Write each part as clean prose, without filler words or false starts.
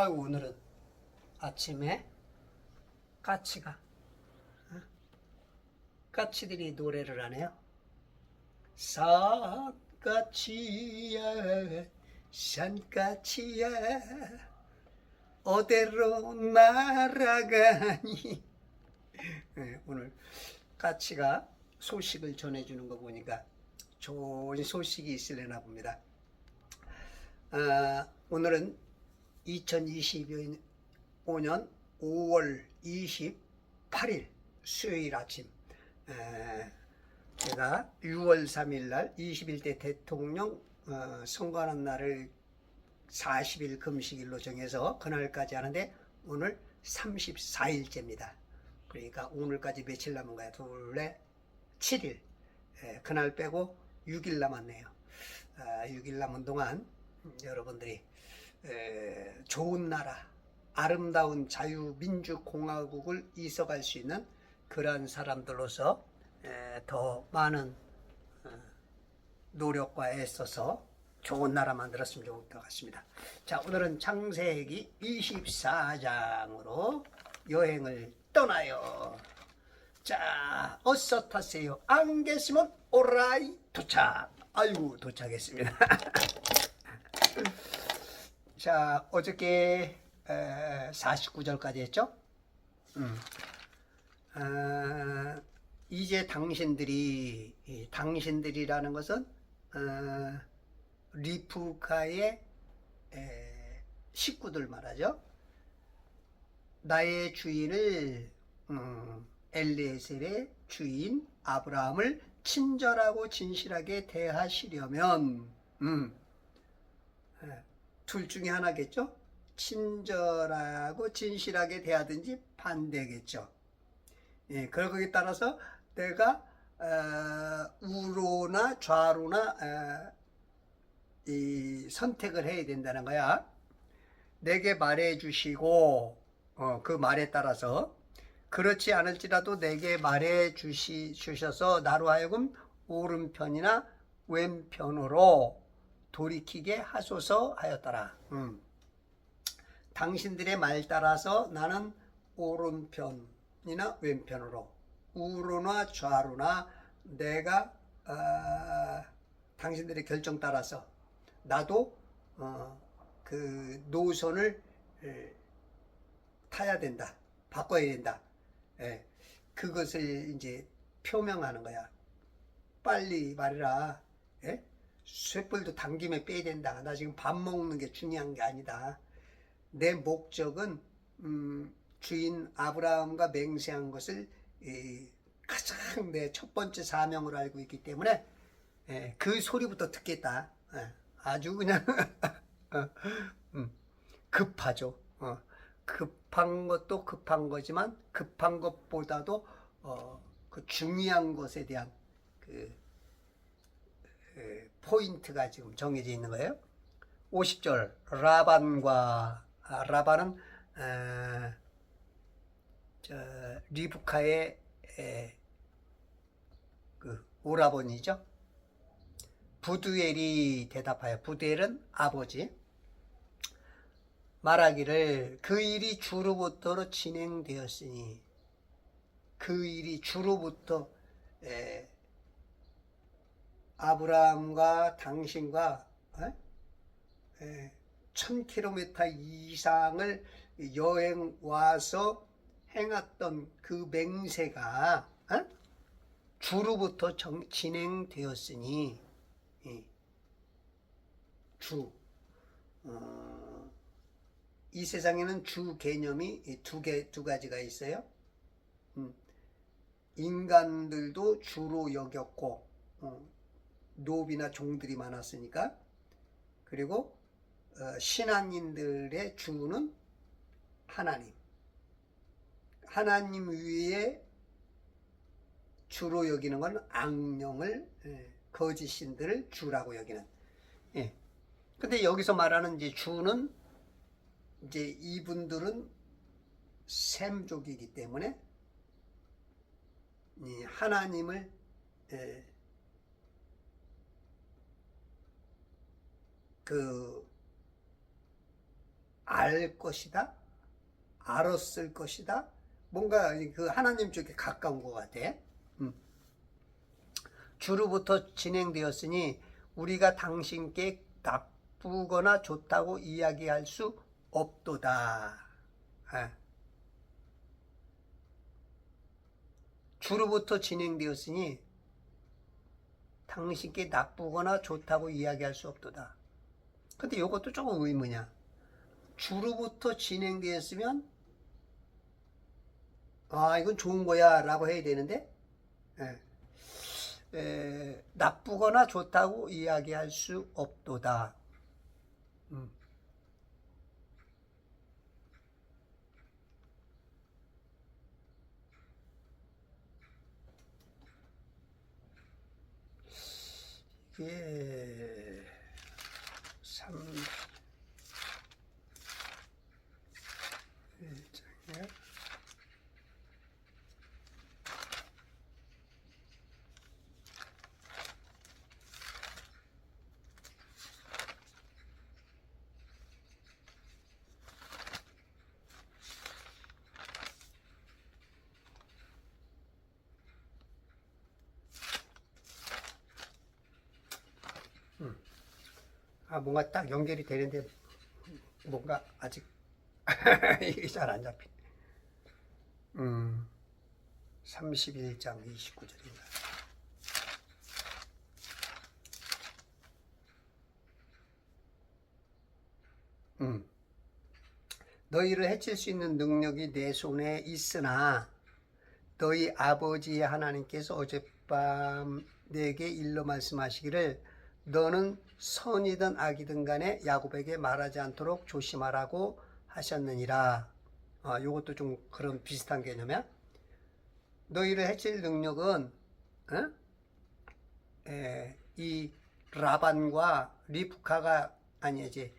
오늘은 아침에 까치들이 노래를 하네요. 산까치야 산까치야 어디로 날아가니. 네, 오늘 까치가 소식을 전해주는 거 보니까 좋은 소식이 있으려나 봅니다. 오늘은 2025년 5월 28일 수요일 아침, 제가 6월 3일 날 21대 대통령 선거하는 날을 40일 금식일로 정해서 그날까지 하는데 오늘 34일째입니다. 그러니까 오늘까지 며칠 남은 거야? 둘, 넷, 7일. 그날 빼고 6일 남았네요. 6일 남은 동안 여러분들이 좋은 나라, 아름다운 자유민주공화국을 이뤄갈 수 있는 그러한 사람들로서 더 많은 노력과 애써서 좋은 나라 만들었으면 좋을 것 같습니다. 자, 오늘은 창세기 24장으로 여행을 떠나요. 자, 어서 타세요. 안 계시면 오라이 도착. 아이고, 도착했습니다. 자, 어저께 49절까지 했죠? 이제 당신들이라는 것은 리브카의 식구들 말하죠. 나의 주인을 엘리에셀의 주인 아브라함을 친절하고 진실하게 대하시려면 둘 중에 하나겠죠. 친절하고 진실하게 대하든지 반대겠죠. 거기에 따라서 내가 우로나 좌로나 이 선택을 해야 된다는 거야. 내게 말해 주시고 그 말에 따라서 그렇지 않을지라도 내게 말해 주셔서 나로 하여금 오른편이나 왼편으로 돌이키게 하소서 하였더라. 당신들의 말 따라서 나는 오른편이나 왼편으로 우로나 좌로나 내가 당신들의 결정 따라서 나도 그 노선을 타야 된다. 바꿔야 된다. 그것을 이제 표명하는 거야. 빨리 말해라. 쇳불도 당김에 빼야 된다. 나 지금 밥 먹는 게 중요한 게 아니다. 내 목적은 주인 아브라함과 맹세한 것을 가장 내 첫 번째 사명으로 알고 있기 때문에 그 소리부터 듣겠다. 아주 그냥 급하죠. 급한 것도 급한 거지만 급한 것보다도 그 중요한 것에 대한 그 포인트가 지금 정해져 있는 거예요. 50절 라반은 리브카의 그 오라버니죠. 부두엘이 대답하여, 부두엘은 아버지, 말하기를 그 일이 주로부터로 진행되었으니, 그 일이 주로부터 아브라함과 당신과 1000km 이상을 여행 와서 행했던 그 맹세가 주로부터 진행되었으니, 이 세상에는 주 개념이 두 가지가 있어요. 인간들도 주로 여겼고 노비나 종들이 많았으니까. 그리고 신앙인들의 주는 하나님 위에 주로 여기는 건 악령을, 거짓신들을 주라고 여기는. 근데 여기서 말하는 이제 주는 이제 이분들은 셈족이기 때문에 하나님을 그 알 것이다, 알았을 것이다. 뭔가 그 하나님 쪽에 가까운 것 같아. 주로부터 진행되었으니 우리가 당신께 나쁘거나 좋다고 이야기할 수 없도다. 주로부터 진행되었으니 당신께 나쁘거나 좋다고 이야기할 수 없도다. 근데 이것도 조금 의문이야. 주로부터 진행되었으면 이건 좋은 거야 라고 해야 되는데 나쁘거나 좋다고 이야기할 수 없도다. 이게 1장에 뭔가 딱 연결이 되는데 뭔가 아직 이게 잘 안 잡히네. 31장 29절입니다. 너희를 해칠 수 있는 능력이 내 손에 있으나 너희 아버지의 하나님께서 어젯밤 내게 일러 말씀하시기를 너는 선이든 악이든 간에 야곱에게 말하지 않도록 조심하라고 하셨느니라. 요것도 좀 그런 비슷한 개념이야. 너희를 해칠 능력은 이 라반과 리브카가 아니지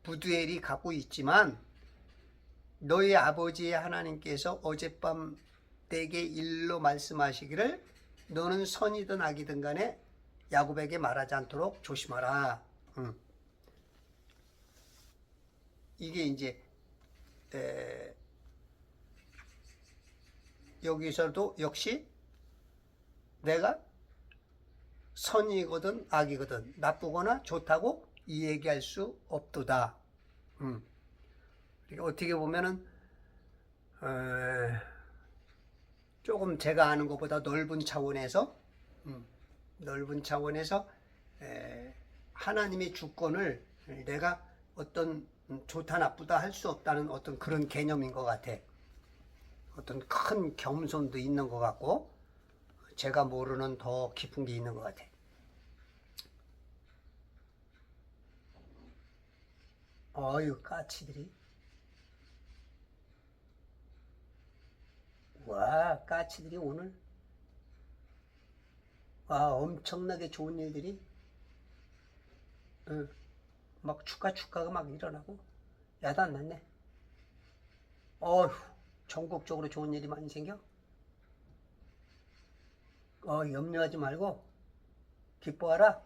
부두엘이 갖고 있지만 너희 아버지의 하나님께서 어젯밤 내게 일러 말씀하시기를 너는 선이든 악이든 간에 야곱에게 말하지 않도록 조심하라. 이게 이제 여기서도 역시 내가 선이거든 악이거든 나쁘거나 좋다고 이 얘기할 수 없도다. 어떻게 보면은 조금 제가 아는 것보다 넓은 차원에서 하나님의 주권을 내가 어떤 좋다 나쁘다 할 수 없다는 어떤 그런 개념인 것 같아. 어떤 큰 겸손도 있는 것 같고 제가 모르는 더 깊은 게 있는 것 같아. 어유 까치들이 와 까치들이 오늘 엄청나게 좋은 일들이 막 축가가 막 일어나고 야단 났네. 어휴 전국적으로 좋은 일이 많이 생겨. 염려하지 말고 기뻐하라.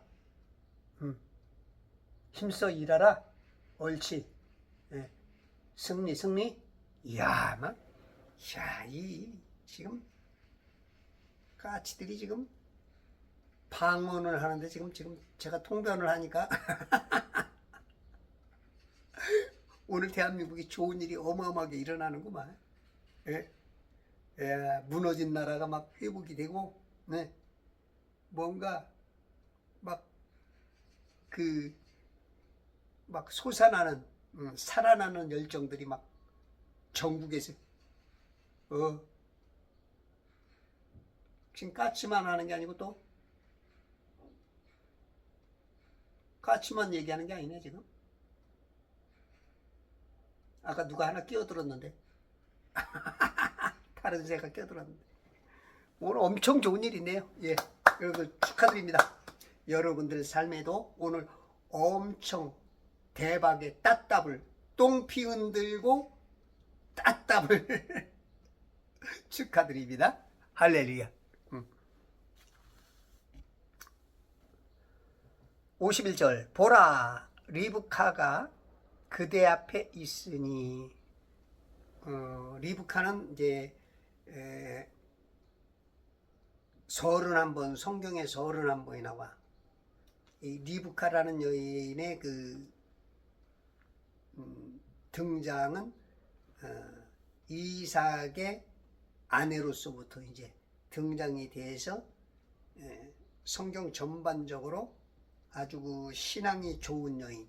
힘써 일하라. 옳지. 승리. 이야 이 지금 까치들이 지금 방언을 하는데 지금 제가 통변을 하니까 오늘 대한민국이 좋은 일이 어마어마하게 일어나는구만. 무너진 나라가 막 회복이 되고, 뭔가 막 솟아나는, 살아나는 열정들이 막 전국에서, 지금 까치만 하는 게 아니고 또, 까치만 얘기하는 게 아니네, 지금. 아까 누가 하나 끼어들었는데. 다른 새가 끼어들었는데. 오늘 엄청 좋은 일이네요. 여러분 축하드립니다. 여러분들 삶에도 오늘 엄청 대박의 따따블, 똥피 흔들고 따따블 축하드립니다. 할렐루야. 51절 보라 리브카가 그대 앞에 있으니, 리브카는 이제 31번, 성경에 31번이 나와. 이 리브카라는 여인의 그 등장은 이삭의 아내로서부터 이제 등장이 돼서 성경 전반적으로 아주 그 신앙이 좋은 여인,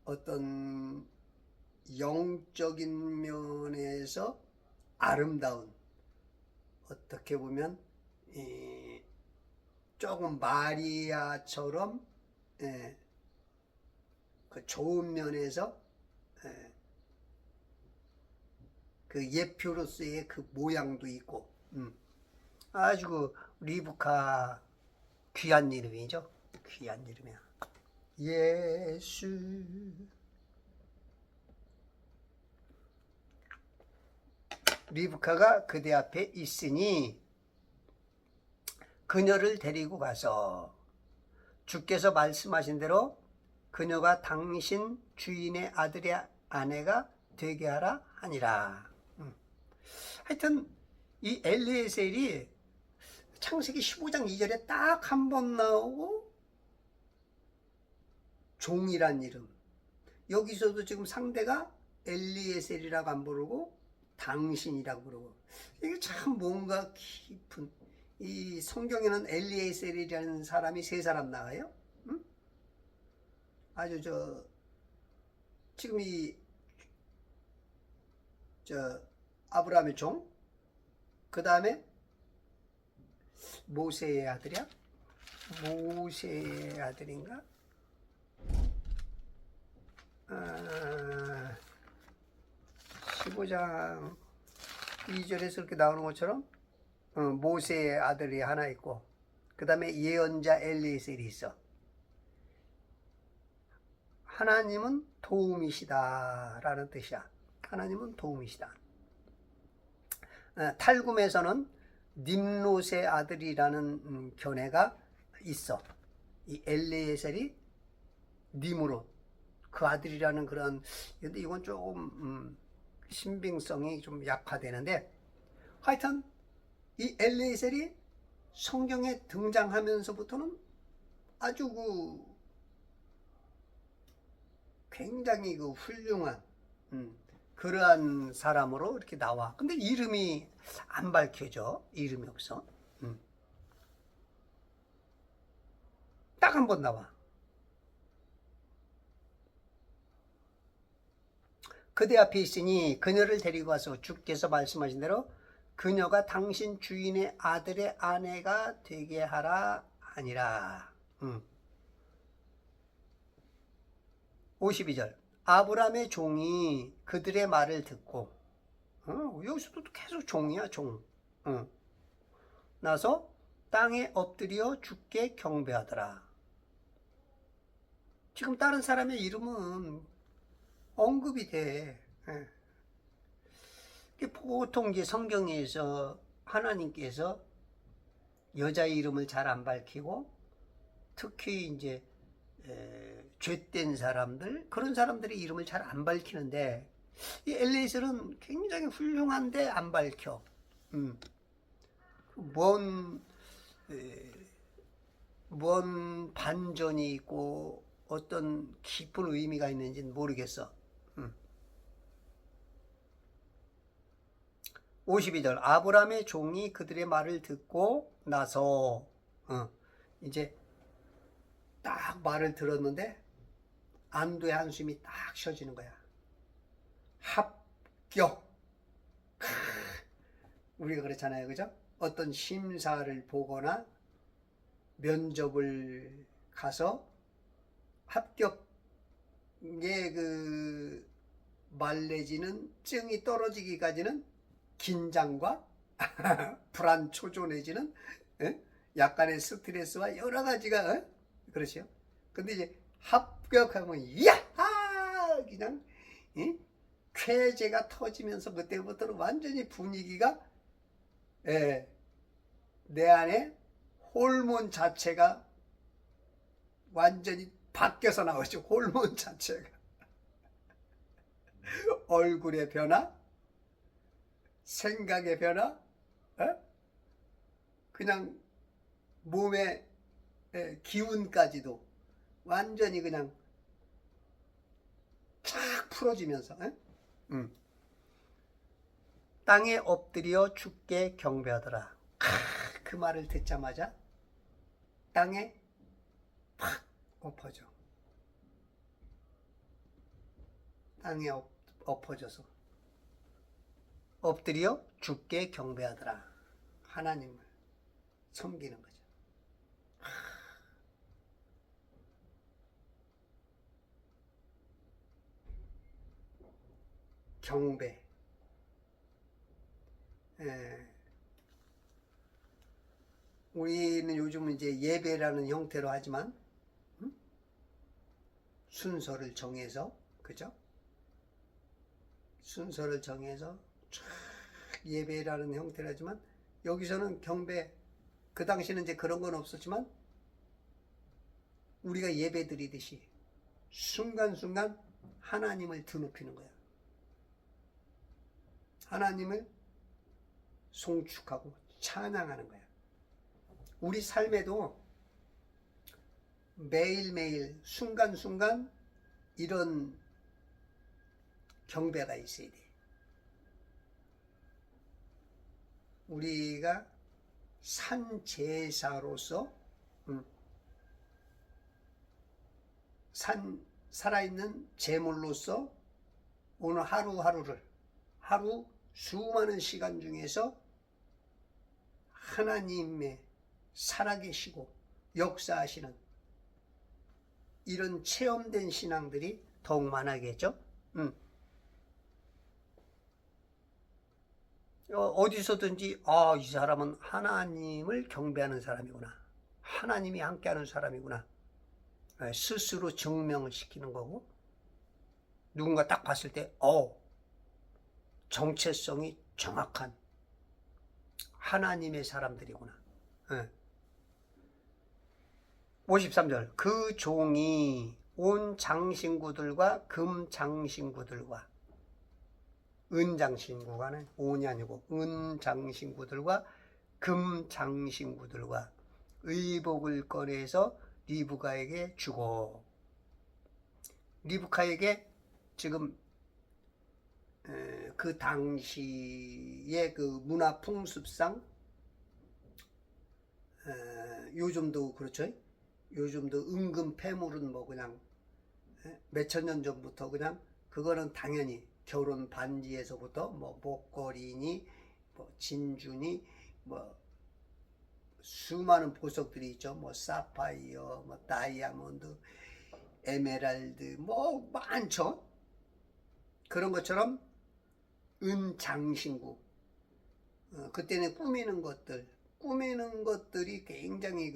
어떤 영적인 면에서 아름다운, 어떻게 보면 조금 마리아처럼 그 좋은 면에서 그 예표로서의 그 모양도 있고, 아주 그 리브카 귀한 이름이죠. 귀한 이름이야. 예수. 리브카가 그대 앞에 있으니 그녀를 데리고 가서 주께서 말씀하신 대로 그녀가 당신 주인의 아들의 아내가 되게 하라 하니라. 하여튼 이 엘리에셀이 창세기 15장 2절에 딱 한 번 나오고 종이란 이름, 여기서도 지금 상대가 엘리에셀이라고 안 부르고 당신이라고 부르고, 이게 참 뭔가 깊은, 이 성경에는 엘리에셀이라는 사람이 3사람 나와요. 아주 지금 아브라함의 종, 그 다음에 모세의 아들이야? 모세의 아들인가? 15장 2절에서 이렇게 나오는 것처럼 모세의 아들이 하나 있고, 그 다음에 예언자 엘리에셀이 있어. 하나님은 도움이시다 라는 뜻이야. 하나님은 도움이시다. 탈굼에서는 님롯의 아들이라는 견해가 있어. 이 엘리에셀이 님롯, 그 아들이라는 그런, 근데 이건 조금 신빙성이 좀 약화되는데, 하여튼 이 엘리에셀이 성경에 등장하면서부터는 아주 굉장히 훌륭한 그러한 사람으로 이렇게 나와. 근데 이름이 안 밝혀져. 이름이 없어. 딱 한 번 나와. 그대 앞에 있으니 그녀를 데리고 와서 주께서 말씀하신 대로 그녀가 당신 주인의 아들의 아내가 되게 하라 하니라. 52절. 아브라함의 종이 그들의 말을 듣고, 여기서도 계속 종이야, 종. 나서 땅에 엎드려 주께 경배하더라. 지금 다른 사람의 이름은 언급이 돼. 보통 이제 성경에서 하나님께서 여자 이름을 잘 안 밝히고, 특히 이제 죄된 사람들, 그런 사람들의 이름을 잘 안 밝히는데, 이 엘리에셀은 굉장히 훌륭한데 안 밝혀. 뭔 반전이 있고 어떤 깊은 의미가 있는지는 모르겠어. 52절. 아브라함의 종이 그들의 말을 듣고 나서 이제 딱 말을 들었는데 안도의 한숨이 딱 쉬어지는 거야. 합격. 우리가 그렇잖아요, 그죠? 어떤 심사를 보거나 면접을 가서 합격의 그 말레지는 증이 떨어지기까지는 긴장과 불안 초조 내지는 약간의 스트레스와 여러 가지가 그렇죠. 근데 이제 합격하면 야하 그냥 쾌재가 터지면서 그때부터는 완전히 분위기가 내 안에 호르몬 자체가 완전히 바뀌어서 나오죠. 호르몬 자체가. 얼굴의 변화, 생각의 변화, 어? 그냥 몸의 기운까지도 완전히 그냥 쫙 풀어지면서 땅에 엎드려 주께 경배하더라. 그 말을 듣자마자 땅에 팍 엎어져. 땅에 엎어져서 엎드려 주께 경배하더라. 하나님을 섬기는 거죠. 경배. 우리는 요즘 이제 예배라는 형태로 하지만 순서를 정해서, 그죠? 순서를 정해서 쫙 예배라는 형태로 하지만 여기서는 경배, 그 당시는 이제 그런 건 없었지만 우리가 예배 드리듯이 순간순간 하나님을 드높이는 거야. 하나님을 송축하고 찬양하는 거야. 우리 삶에도 매일매일 순간순간 이런 경배가 있어야 돼. 우리가 산제사로서 살아있는 제물로서 오늘 하루하루를, 하루 수많은 시간 중에서 하나님의 살아계시고 역사하시는 이런 체험된 신앙들이 더욱 많아겠죠. 어디서든지 이 사람은 하나님을 경배하는 사람이구나, 하나님이 함께하는 사람이구나, 스스로 증명을 시키는 거고, 누군가 딱 봤을 때 정체성이 정확한 하나님의 사람들이구나. 53절 그 종이 온 장신구들과 금장신구들과, 은장신구가는 온이 아니고 은장신구들과 금장신구들과 의복을 꺼내서 리브가에게 주고, 리브카에게 지금 그 당시의 그 문화 풍습상, 요즘도 그렇죠. 요즘도 은금 패물은 뭐 그냥 몇천 년 전부터 그냥 그거는 당연히 결혼 반지에서부터 뭐 목걸이니 뭐 진주니 뭐 수많은 보석들이 있죠. 뭐 사파이어, 뭐 다이아몬드, 에메랄드, 뭐 많죠. 그런 것처럼 은장신구, 그때는 꾸미는 것들이 굉장히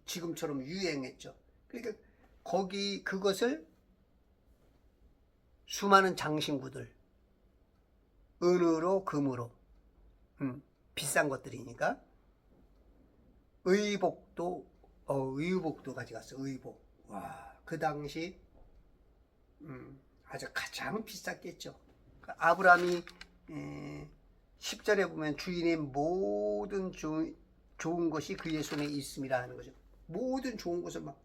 지금처럼 유행했죠. 그러니까 그것을 수많은 장신구들, 은으로 금으로, 비싼 것들이니까 의복도 가져갔어. 의복. 와, 그 당시 아주 가장 비쌌겠죠. 아브라함이 10절에 보면 주인의 모든 좋은 것이 그의 손에 있음이라 하는 거죠. 모든 좋은 것을 막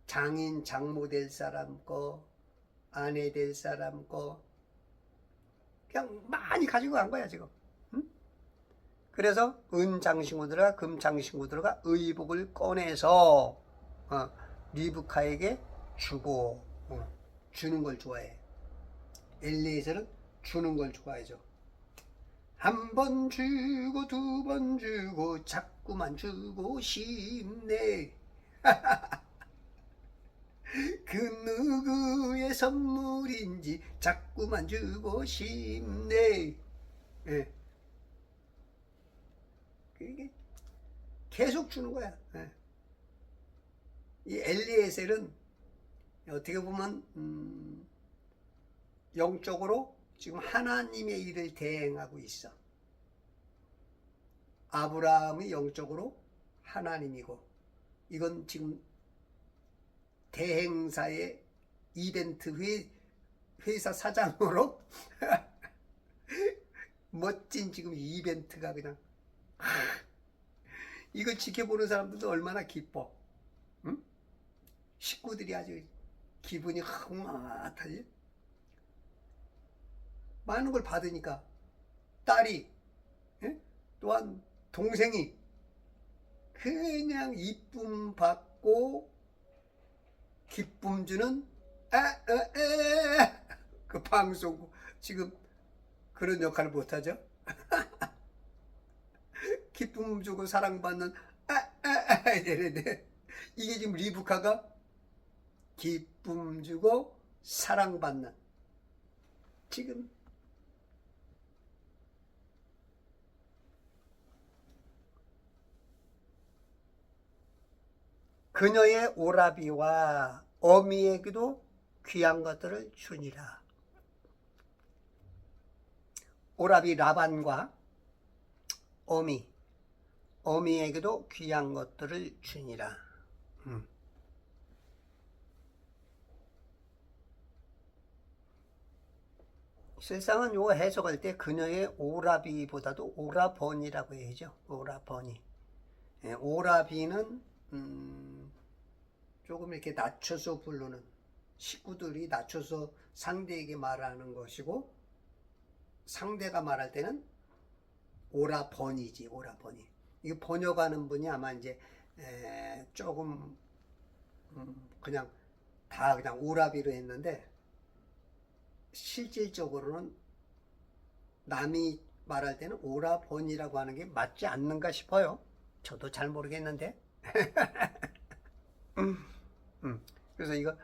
장인, 장모 될 사람 거, 아내 될 사람 거, 그냥 많이 가지고 간 거야 지금. 그래서 은장신구들과 금장신구들과 의복을 꺼내서 리브카에게 주고, 주는 걸 좋아해. 엘리에셀은 주는 걸 좋아해죠. 한 번 주고 두 번 주고 자꾸만 주고 싶네. 그 누구의 선물인지 자꾸만 주고 싶네. 예. 이게 계속 주는 거야. 예. 이 엘리에셀은 어떻게 보면 영적으로 지금 하나님의 일을 대행하고 있어. 아브라함이 영적으로 하나님이고, 이건 지금 대행사의 이벤트 회사 사장으로 멋진 지금 이벤트가 그냥 이걸 지켜보는 사람들도 얼마나 기뻐. 응? 식구들이 아주 기분이 흥망하지. 많은 걸 받으니까 딸이, 예? 또한 동생이 그냥 이쁨 받고 기쁨 주는 그 방송국 지금 그런 역할을 못하죠. 기쁨 주고 사랑받는 이랬는데, 이게 지금 리브카가 기쁨 주고 사랑받는, 지금 그녀의 오라비와 어미에게도 귀한 것들을 주니라. 오라비 라반과 어미에게도 귀한 것들을 주니라. 실상은 요 해석할 때 그녀의 오라비보다도 오라버니라고 해야죠. 오라버니. 예, 오라비는 조금 이렇게 낮춰서 부르는, 식구들이 낮춰서 상대에게 말하는 것이고, 상대가 말할 때는 오라버니지. 오라버니. 이거 번역하는 분이 아마 이제 조금 그냥 다 그냥 오라비로 했는데, 실질적으로는 남이 말할 때는 오라버니라고 하는 게 맞지 않는가 싶어요. 저도 잘 모르겠는데. 그래서 이거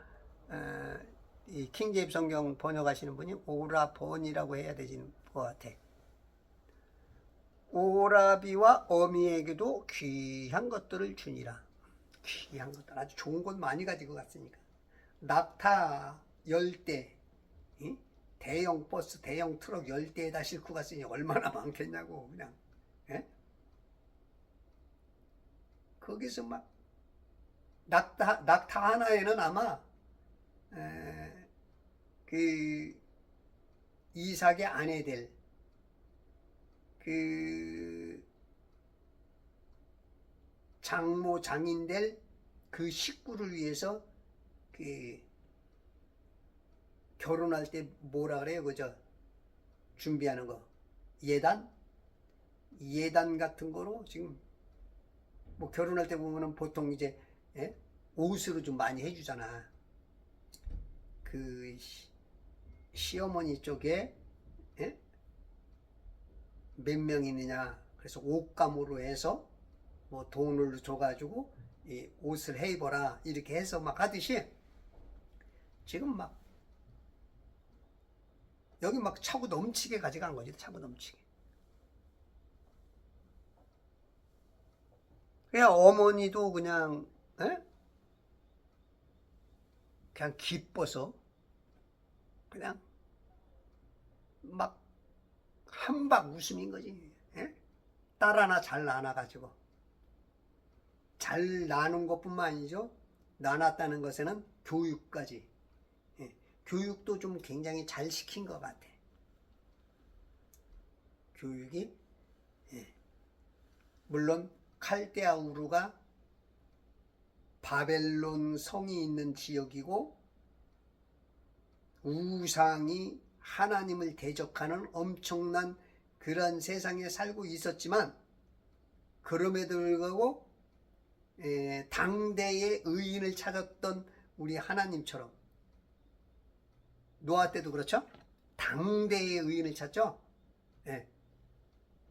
이 킹제임스 성경 번역하시는 분이 오라버니라고 해야 되는 것 같아. 오라비와 어미에게도 귀한 것들을 주니라. 귀한 것들, 아주 좋은 것 많이 가지고 갔으니까. 낙타 10대, 대형 버스, 대형 트럭 10대에다 싣고 갔으니 얼마나 많겠냐고. 그냥 거기서 막 낙타 하나에는 아마 그 이삭의 아내 될 그 장모 장인 될 그 식구를 위해서 그 결혼할 때 뭐라 그래요? 그저 준비하는 거, 예단 같은 거로 지금 뭐 결혼할 때 보면은 보통 이제 옷으로 좀 많이 해주잖아. 그 시어머니 쪽에 몇 명 있느냐, 그래서 옷감으로 해서 뭐 돈을 줘가지고 이 옷을 해 입어라 이렇게 해서 막 하듯이, 지금 막 여기 막 차고 넘치게 가져간 거지. 차고 넘치게. 그냥 어머니도 그냥 그냥 기뻐서 그냥 막 한박 웃음인 거지. 딸 하나 잘 낳아가지고. 잘 낳는 것뿐만 아니죠. 낳았다는 것에는 교육까지. 교육도 좀 굉장히 잘 시킨 것 같아. 교육이. 물론 칼데아 우르가 바벨론 성이 있는 지역이고, 우상이 하나님을 대적하는 엄청난 그런 세상에 살고 있었지만, 그럼에도 불구하고 당대의 의인을 찾았던 우리 하나님처럼, 노아 때도 그렇죠. 당대의 의인을 찾죠.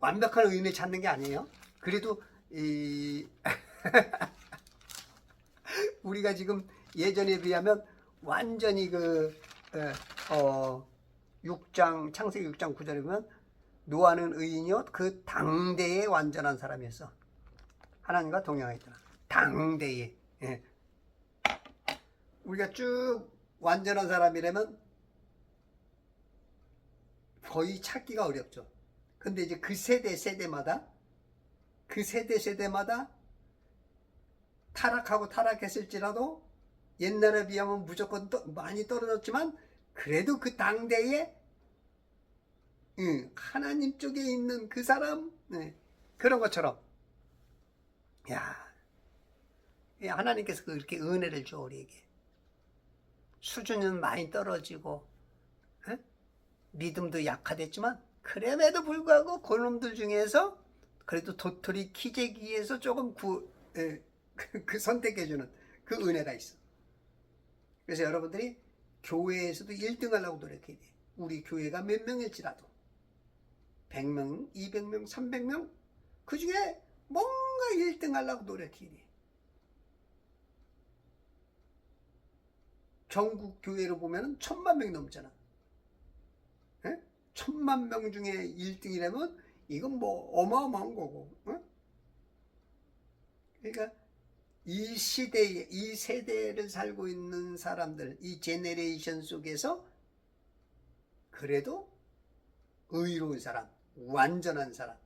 완벽한 의인을 찾는 게 아니에요. 그래도 우리가 지금 예전에 비하면 완전히 창세기 6장 9절에 보면 노아는 의인이요 그 당대의 완전한 사람이었어. 하나님과 동행하였더라. 당대의. 우리가 쭉 완전한 사람이라면 거의 찾기가 어렵죠. 근데 이제 그 세대마다 타락하고 타락했을지라도 옛날에 비하면 무조건 많이 떨어졌지만 그래도 그 당대에 하나님 쪽에 있는 그 사람, 그런 것처럼, 야, 하나님께서 그렇게 은혜를 줘 우리에게. 수준은 많이 떨어지고 믿음도 약화됐지만 그럼에도 불구하고 그놈들 중에서 그래도 도토리 키재기에서 조금 그 선택해주는 그 은혜가 있어. 그래서 여러분들이 교회에서도 1등 하려고 노력해야 돼. 우리 교회가 몇 명일지라도 100명, 200명, 300명 그 중에 뭔가 1등 하려고 노력해야 돼. 전국 교회로 보면 1000만 명이 넘잖아. 1000만 명 중에 1등이라면 이건 뭐 어마어마한 거고. 그러니까 이 시대에, 이 세대를 살고 있는 사람들, 이 제네레이션 속에서 그래도 의로운 사람, 완전한 사람.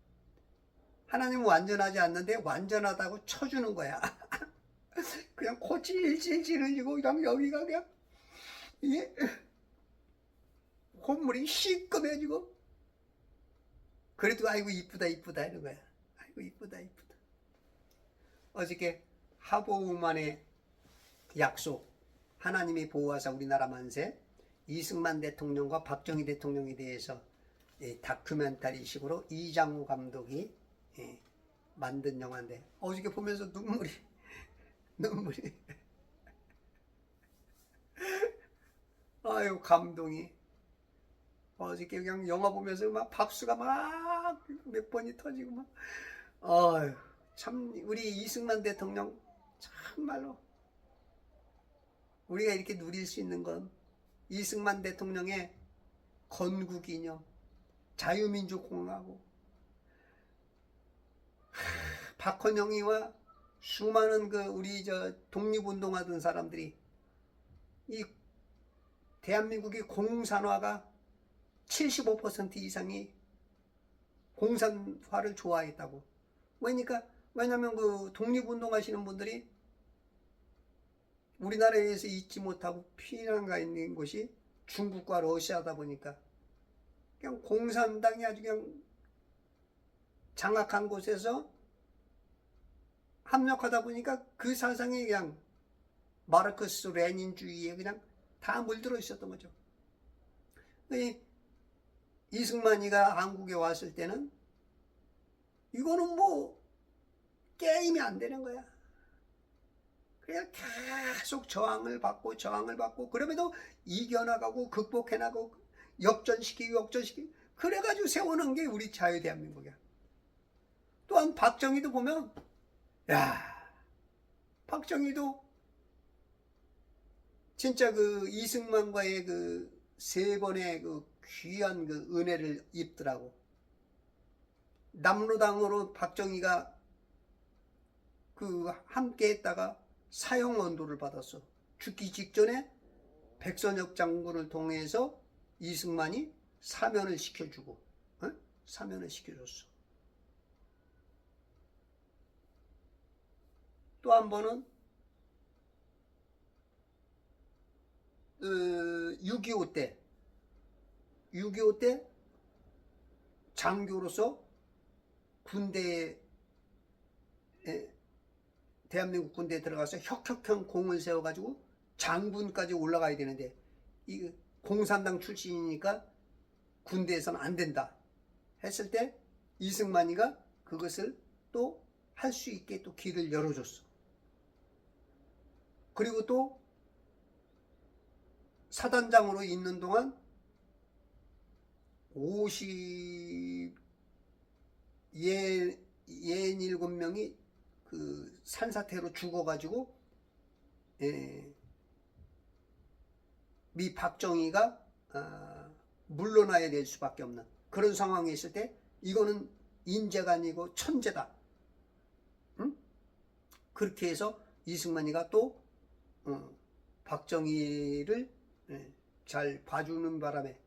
하나님은 완전하지 않는데 완전하다고 쳐주는 거야. 그냥 코찔찔찔 흘리고 그냥 여기가 그냥 이게 콧물이 시꺼매지고 그래도 아이고 이쁘다 이런 거야. 아이고 이쁘다. 어저께 하보우만의 약속, 하나님이 보호하사 우리나라 만세, 이승만 대통령과 박정희 대통령에 대해서 다큐멘터리식으로 이장우 감독이 만든 영화인데 어저께 보면서 눈물이 아유 감동이. 어저께 그냥 영화 보면서 막 박수가 막 몇 번이 터지고 막 아유 참 우리 이승만 대통령 정말로 우리가 이렇게 누릴 수 있는 건 이승만 대통령의 건국이념, 자유민주공화국, 박헌영이와 수많은 그 우리 독립운동하던 사람들이 이 대한민국의 공산화가 75% 이상이 공산화를 좋아했다고. 왜냐면 그 독립운동하시는 분들이 우리나라에서 있지 못하고 피난 가 있는 곳이 중국과 러시아다 보니까 그냥 공산당이 아주 그냥 장악한 곳에서 합력하다 보니까 그 사상이 그냥 마르크스 레닌주의에 그냥 다 물들어 있었던 거죠. 이승만이가 한국에 왔을 때는 이거는 뭐 게임이 안 되는 거야. 그냥 계속 저항을 받고 그럼에도 이겨나가고 극복해나가고 역전시키고 그래가지고 세워놓은 게 우리 자유대한민국이야. 또한 박정희도 보면 박정희도 진짜 그 이승만과의 그 3번의 그 귀한 그 은혜를 입더라고. 남로당으로 박정희가 그 함께 했다가 사형 언도를 받았어. 죽기 직전에 백선엽 장군을 통해서 이승만이 사면을 시켜주고, 사면을 시켜줬어. 또 한 번은 6.25 때 장교로서 군대에 대한민국 군대에 들어가서 혁혁한 공을 세워가지고 장군까지 올라가야 되는데 이 공산당 출신이니까 군대에서는 안 된다 했을 때 이승만이가 그것을 또 할 수 있게 또 길을 열어줬어. 그리고 또 사단장으로 있는 동안 57명이 그 산사태로 죽어가지고 미 박정희가 물러나야 될 수밖에 없는 그런 상황에 있을 때 이거는 인재가 아니고 천재다. 응? 그렇게 해서 이승만이가 또 박정희를 잘 봐주는 바람에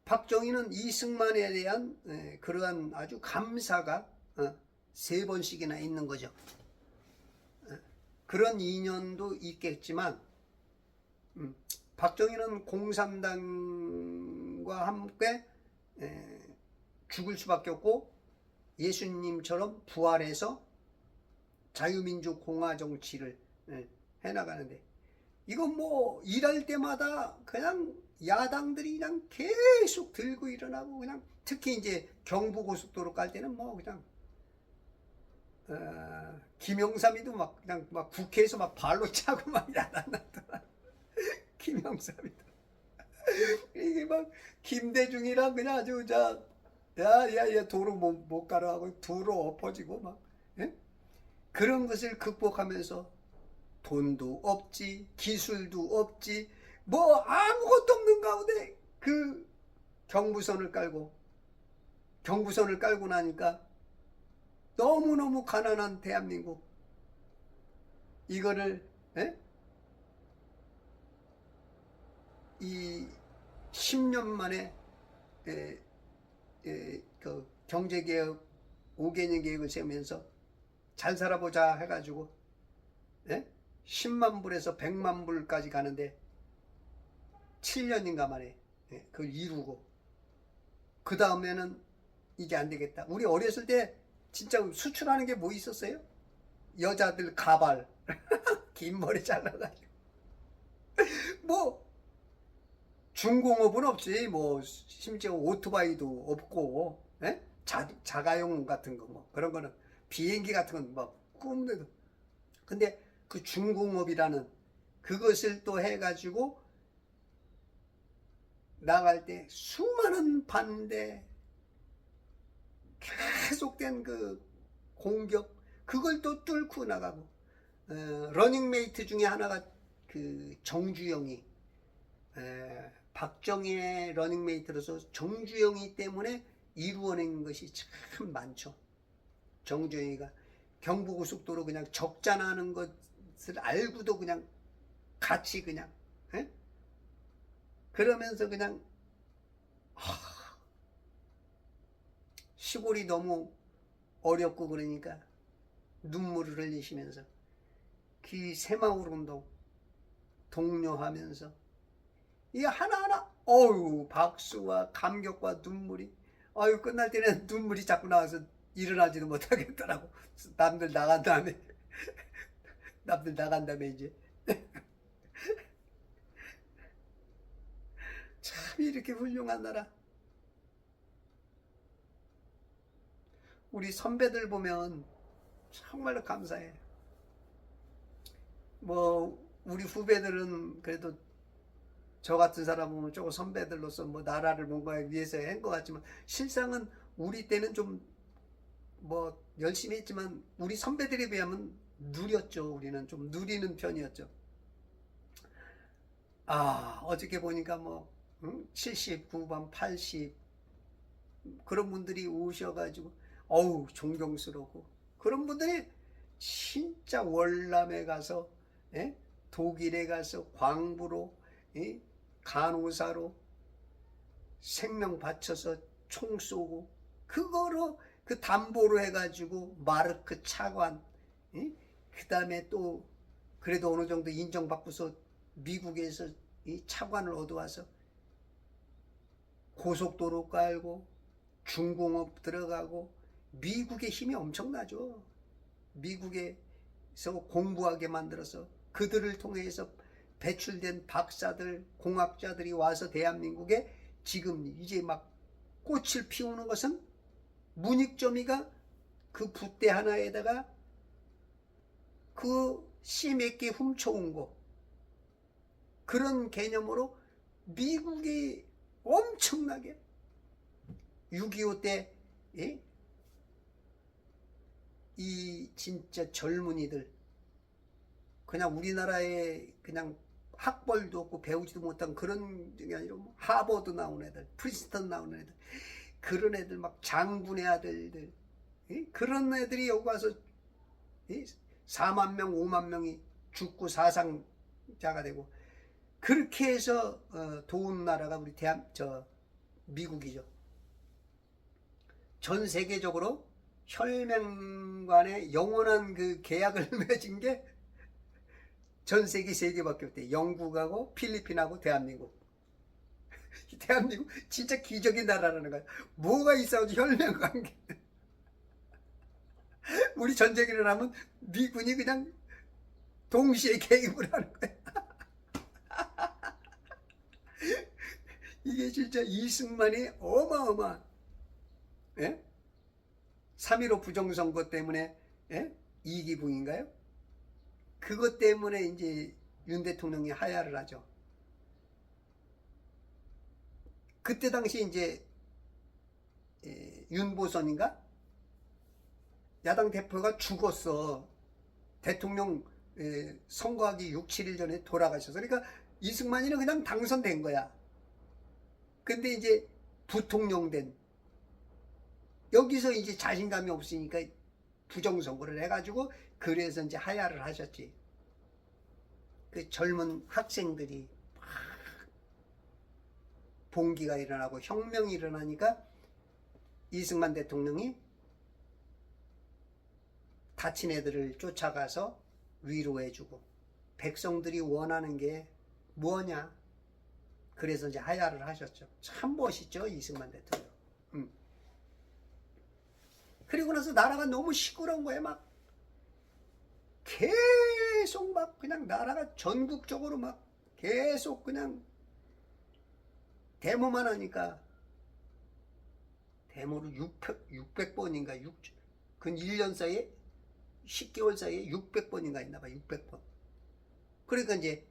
박정희는 이승만에 대한 그러한 아주 감사가 3번씩이나 있는 거죠. 그런 인연도 있겠지만 박정희는 공산당과 함께 죽을 수밖에 없고 예수님처럼 부활해서 자유민주 공화 정치를 해나가는데, 이건 뭐 일할 때마다 그냥 야당들이 그냥 계속 들고 일어나고, 그냥 특히 이제 경부고속도로 깔 때는 뭐 그냥 김영삼이도 막 그냥 막 국회에서 막 발로 차고 막 야단났더라. 김영삼이도 이게 막 김대중이랑 그냥 아주 야야야 도로 못 가라 하고 도로 엎어지고 막 그런 것을 극복하면서 돈도 없지, 기술도 없지, 뭐 아무것도 없는 가운데 그 경부선을 깔고 나니까 너무너무 가난한 대한민국, 이거를 이 10년 만에 그 경제개혁 5개년 계획을 세우면서 잘 살아보자 해가지고 10만 불에서 100만 불까지 가는데 7년인가 만에 그걸 이루고, 그 다음에는 이게 안 되겠다. 우리 어렸을 때 진짜 수출하는 게 뭐 있었어요? 여자들 가발 긴 머리 잘라가지고 뭐 중공업은 없지, 뭐 심지어 오토바이도 없고 자가용 같은 거 뭐 그런 거는, 비행기 같은 건 막 꿈에도. 근데 그 중공업이라는 그것을 또 해가지고 나갈 때 수많은 반대, 계속된 그 공격, 그걸 또 뚫고 나가고, 러닝메이트 중에 하나가 그 정주영이, 박정희의 러닝메이트로서 정주영이 때문에 이루어낸 것이 참 많죠. 정주영이가 경부고속도로 그냥 적자나는 것을 알고도 그냥 같이 그냥 그러면서 그냥 시골이 너무 어렵고 그러니까 눈물을 흘리시면서 그 새마을운동 독려하면서 이 하나하나 어유 박수와 감격과 눈물이, 어유 끝날 때는 눈물이 자꾸 나와서 일어나지도 못하겠더라고. 남들 나간 다음에 이제 참 이렇게 훌륭한 나라. 우리 선배들 보면 정말로 감사해. 뭐 우리 후배들은 그래도 저 같은 사람은 조금 선배들로서 뭐 나라를 뭔가 위해서 한 것 같지만, 실상은 우리 때는 좀 뭐 열심히 했지만 우리 선배들에 비하면 누렸죠. 우리는 좀 누리는 편이었죠. 어저께 보니까 뭐 70 후반 80 그런 분들이 오셔가지고 어우 존경스럽고, 그런 분들이 진짜 월남에 가서 독일에 가서 광부로 간호사로 생명 바쳐서 총 쏘고, 그거로 그 담보로 해가지고 마르크 차관, 그 다음에 또 그래도 어느 정도 인정받고서 미국에서 이 차관을 얻어와서 고속도로 깔고 중공업 들어가고, 미국의 힘이 엄청나죠. 미국에서 공부하게 만들어서 그들을 통해서 배출된 박사들, 공학자들이 와서 대한민국에 지금 이제 막 꽃을 피우는 것은 문익점이가 그 붓대 하나에다가 그 씨 몇 개 훔쳐온 거, 그런 개념으로 미국이 엄청나게 6.25 때 이 진짜 젊은이들, 그냥 우리나라에 그냥 학벌도 없고 배우지도 못한 그런 게 아니라 하버드 나온 애들, 프린스턴 나온 애들, 그런 애들 막 장군의 아들들, 그런 애들이 여기 와서 4만 명 5만 명이 죽고 사상자가 되고, 그렇게 해서 도운 나라가 우리 미국이죠. 전 세계적으로 혈맹 간의 영원한 그 계약을 맺은 게 전 세계 세 개밖에 없대. 영국하고 필리핀하고 대한민국. 대한민국 진짜 기적의 나라라는 거야. 뭐가 있어가지고 혈맹 관계. 우리 전쟁이 일어나면 미군이 그냥 동시에 개입을 하는 거야. 이게 진짜 이승만이 어마어마. 예? 3.15 부정선거 때문에, 예? 이기붕인가요? 그것 때문에 이제 윤 대통령이 하야를 하죠. 그때 당시 이제 윤보선인가? 야당 대표가 죽었어. 대통령 선거하기 6, 7일 전에 돌아가셔서. 그러니까 이승만이는 그냥 당선된 거야. 근데 이제 부통령 된, 여기서 이제 자신감이 없으니까 부정선거를 해가지고 그래서 이제 하야를 하셨지. 그 젊은 학생들이 막 봉기가 일어나고 혁명이 일어나니까 이승만 대통령이 다친 애들을 쫓아가서 위로해주고, 백성들이 원하는 게 뭐냐, 그래서 이제 하야를 하셨죠. 참 멋있죠, 이승만 대통령. 그리고 나서 나라가 너무 시끄러운 거예요. 막 계속 막 그냥 나라가 전국적으로 막 계속 그냥 데모만 하니까, 데모를 600번인가, 그 1년 사이에 10개월 사이에 600번인가 있나봐. 600번. 그러니까 이제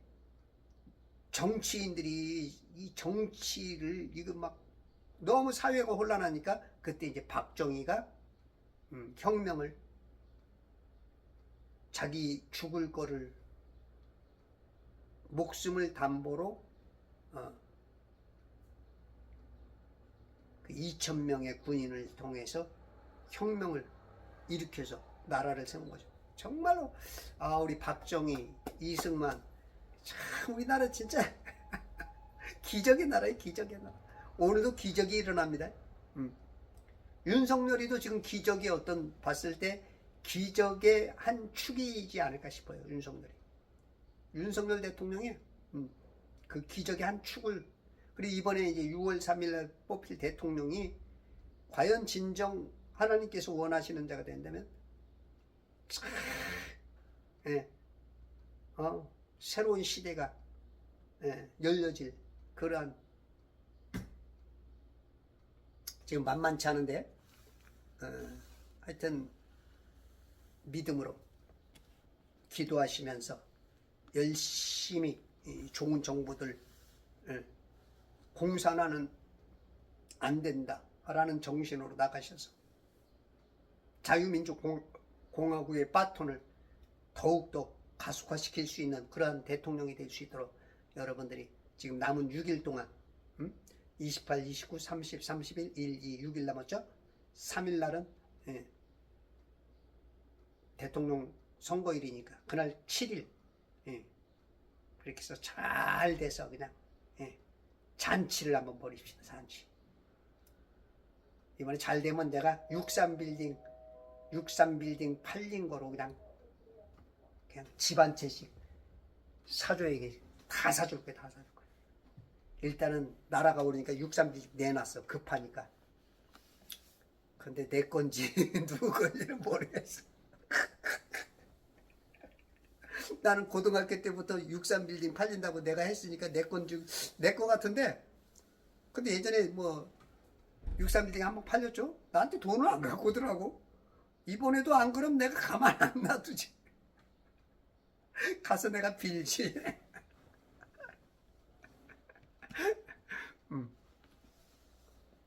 정치인들이 이 정치를 이거 막 너무 사회가 혼란하니까 그때 이제 박정희가 혁명을, 자기 죽을 거를 목숨을 담보로 그 2,000명의 군인을 통해서 혁명을 일으켜서 나라를 세운 거죠. 정말로 우리 박정희, 이승만, 참 우리나라 진짜 기적의 나라예요. 기적의 나라. 오늘도 기적이 일어납니다. 윤석열이도 지금 기적의 어떤, 봤을 때 기적의 한 축이지 않을까 싶어요. 윤석열 대통령이 그 기적의 한 축을. 그리고 이번에 이제 6월 3일 날 뽑힐 대통령이 과연 진정 하나님께서 원하시는 자가 된다면 참, 예, 새로운 시대가 열려질 그러한, 지금 만만치 않은데 하여튼 믿음으로 기도하시면서 열심히 좋은 정보들 공산화는 안 된다 라는 정신으로 나가셔서 자유민주공화국의 바톤을 더욱더 가속화시킬 수 있는 그러한 대통령이 될 수 있도록 여러분들이 지금 남은 6일 동안 28, 29, 30, 31, 1, 2, 6일 남았죠? 3일 날은 대통령 선거일이니까 그날 7일 그렇게 해서 잘 돼서 그냥 잔치를 한번 벌입시다. 잔치. 이번에 잘 되면 내가 63빌딩 팔린 거로 그냥 집 한 채씩 사줘야겠지. 다 사줄 거야. 다 사줄 거야. 일단은 나라가 오르니까 63빌딩 내놨어. 급하니까. 근데 내 건지 누구 건지는 모르겠어. 나는 고등학교 때부터 63빌딩 팔린다고 내가 했으니까 내 거 같은데, 근데 예전에 뭐 63빌딩 한번 팔렸죠? 나한테 돈을 안 갖고 오더라고. 이번에도 안 그럼 내가 가만 안 놔두지. 가서 내가 빌지.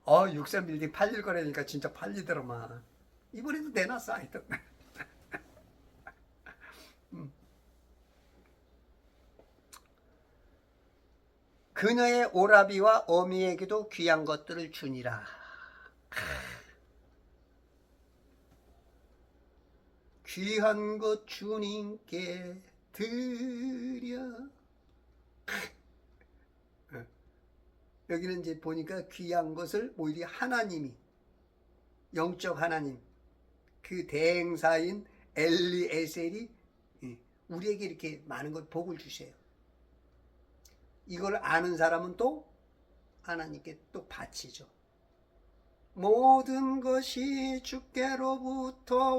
63빌딩 팔릴 거라니까 진짜 팔리더라만. 이번에도 내놨어, 하여튼. 그녀의 오라비와 어미에게도 귀한 것들을 주니라. 귀한 것 주님께 드려. 여기는 이제 보니까 귀한 것을 오히려 하나님이, 영적 하나님, 그 대행사인 엘리에셀이 우리에게 이렇게 많은 걸 복을 주세요. 이걸 아는 사람은 또 하나님께 또 바치죠. 모든 것이 주께로부터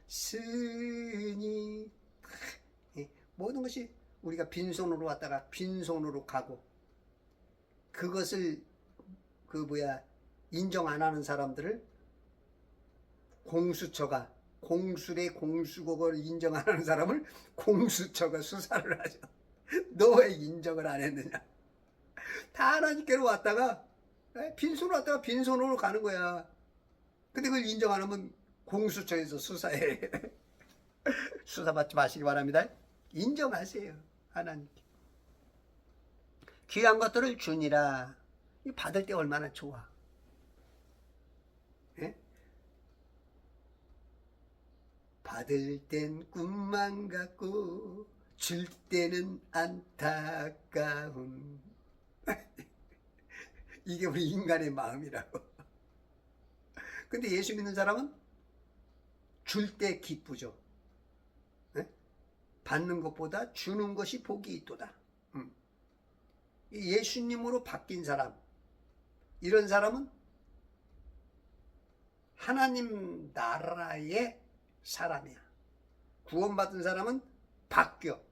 왔으니, 모든 것이 우리가 빈손으로 왔다가 빈손으로 가고, 그것을 인정 안 하는 사람들을 공수처가, 공술의 공수국어를 인정 안 하는 사람을 공수처가 수사를 하죠. 너 왜 인정을 안 했느냐. 다 하나님께로 왔다가 빈손으로 왔다가 빈손으로 가는 거야. 근데 그걸 인정 안 하면 공수처에서 수사해. 수사받지 마시기 바랍니다. 인정하세요. 하나님께 귀한 것들을 주니라. 받을 때 얼마나 좋아. 예? 받을 땐 꿈만 같고 줄 때는 안타까운. 이게 우리 인간의 마음이라고. 근데 예수 믿는 사람은 줄 때 기쁘죠. 네? 받는 것보다 주는 것이 복이 있도다. 예수님으로 바뀐 사람, 이런 사람은 하나님 나라의 사람이야. 구원받은 사람은 바뀌어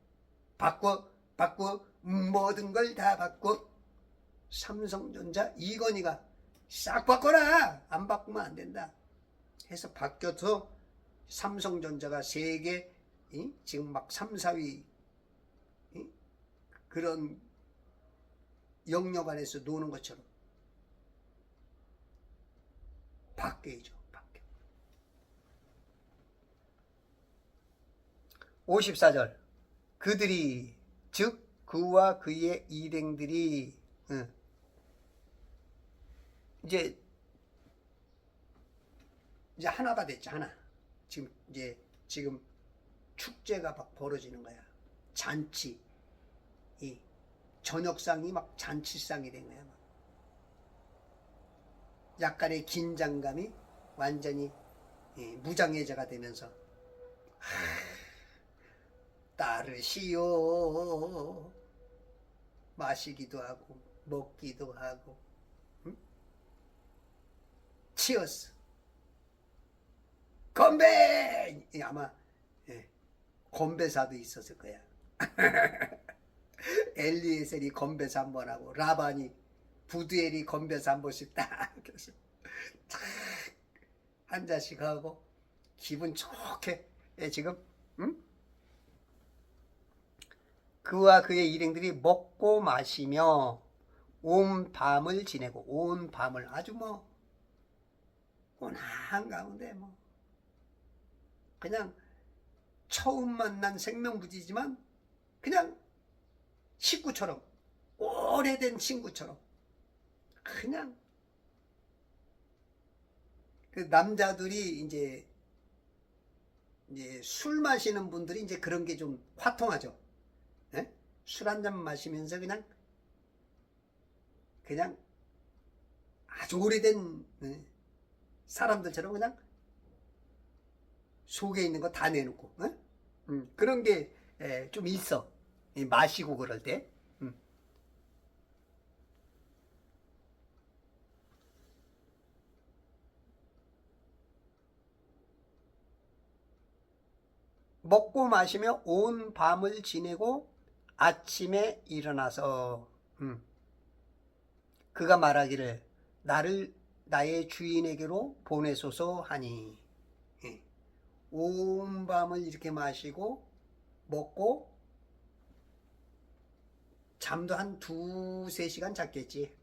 모든 걸 다 바꿔. 삼성전자 이건희가 싹 바꿔라, 안 바꾸면 안 된다 해서 바뀌어서 삼성전자가 세계 지금 막 3, 4위 그런 영역 안에서 노는 것처럼 바뀌죠. 바뀌어. 54절 그들이 즉 그와 그의 일행들이 이제 하나가 됐죠. 하나. 지금 축제가 막 벌어지는 거야. 잔치. 이 저녁상이 막 잔치상이 된 거야. 막. 약간의 긴장감이 완전히 무장해제가 되면서 따르시오. 마시기도 하고 먹기도 하고. 치어스 건배. 아마 건배사도 있었을 거야. 엘리에셀이 건배사 한 번 하고 라반이 부두엘이 건배사 한 번씩 딱 해서 한 잔씩 하고 기분 좋게 지금 그와 그의 일행들이 먹고 마시며 온 밤을 지내고, 온 밤을 아주 온한 가운데 그냥 처음 만난 생명부지지만 그냥 식구처럼, 오래된 친구처럼 그냥. 그 남자들이 이제 술 마시는 분들이 이제 그런 게 좀 화통하죠. 예? 술 한 잔 마시면서 그냥 아주 오래된 사람들처럼 그냥 속에 있는 거 다 내놓고 그런 게 좀 있어. 마시고 그럴 때. 먹고 마시며 온 밤을 지내고 아침에 일어나서 그가 말하기를 나를 나의 주인에게로 보내소서 하니. 온 밤을 이렇게 마시고 먹고 잠도 한 2-3시간 잤겠지.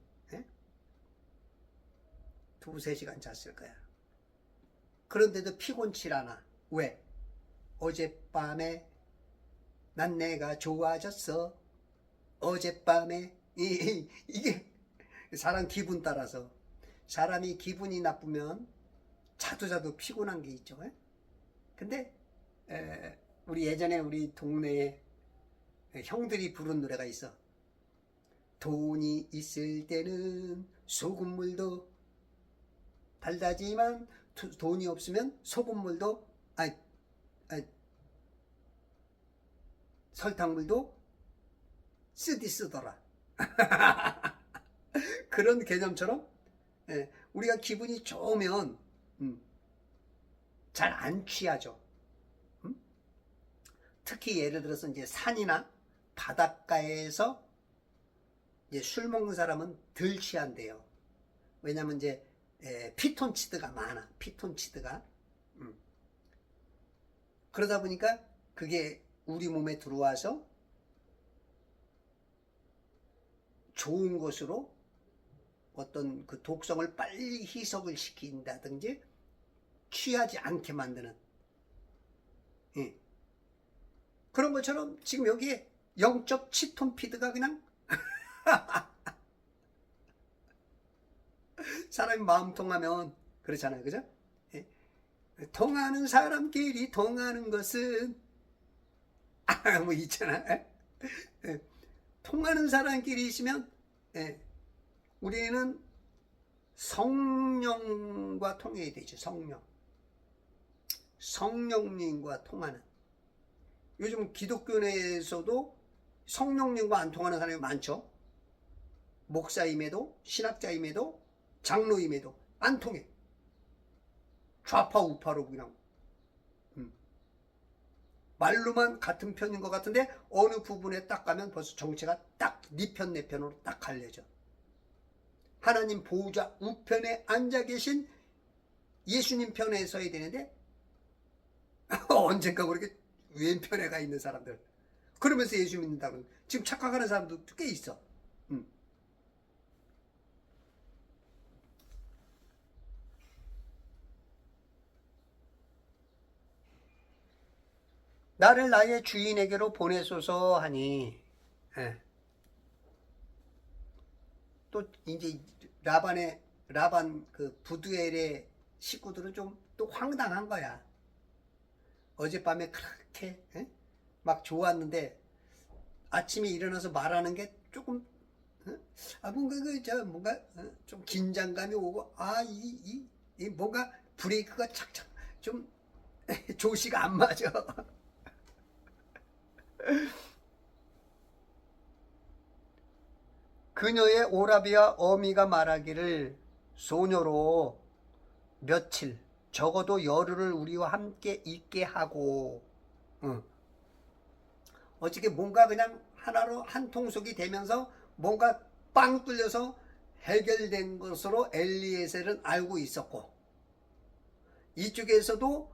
2-3시간 잤을 거야. 그런데도 피곤치 않아. 왜? 어젯밤에 난 내가 좋아졌어. 어젯밤에 이게 사람 기분 따라서, 사람이 기분이 나쁘면 자도 피곤한 게 있죠. 근데 우리 예전에 우리 동네에 형들이 부른 노래가 있어. 돈이 있을 때는 소금물도 달다지만 돈이 없으면 소금물도 아 설탕물도 쓰디쓰더라. 그런 개념처럼 우리가 기분이 좋으면 잘 안 취하죠. 특히 예를 들어서 이제 산이나 바닷가에서 이제 술 먹는 사람은 덜 취한대요. 왜냐면 이제 피톤치드가 많아. 피톤치드가. 그러다 보니까 그게 우리 몸에 들어와서 좋은 것으로 어떤 그 독성을 빨리 희석을 시킨다든지 취하지 않게 만드는 그런 것처럼 지금 여기에 영적 치톤피드가 그냥 사람이 마음 통하면 그렇잖아요. 그죠? 통하는 사람끼리 통하는 것은 뭐 있잖아. 통하는 사람끼리 있으면 우리는 성령과 통해야 되죠. 성령님과 통하는. 요즘 기독교 내에서도 성령님과 안 통하는 사람이 많죠. 목사임에도 신학자임에도 장로임에도 안 통해. 좌파 우파로 그냥 말로만 같은 편인 것 같은데 어느 부분에 딱 가면 벌써 정체가 딱 네 편 내 편으로 딱 갈려져. 하나님 보호자 우편에 앉아 계신 예수님 편에 서야 되는데 언젠가 그렇게 왼편에 가 있는 사람들 그러면서 예수 믿는다고 지금 착각하는 사람도 꽤 있어. 나를 나의 주인에게로 보내소서 하니 또 이제 라반 그 부두엘의 식구들은 좀 또 황당한 거야. 어젯밤에 그렇게 막 좋았는데 아침에 일어나서 말하는 게 조금 뭔가 좀 긴장감이 오고 이 뭔가 브레이크가 착착 좀 조시가 안 맞아. 그녀의 오라비와 어미가 말하기를 소녀로 며칠 적어도 열흘을 우리와 함께 있게 하고 어떻게 뭔가 그냥 하나로 한 통속이 되면서 뭔가 빵 뚫려서 해결된 것으로 엘리에셀은 알고 있었고 이쪽에서도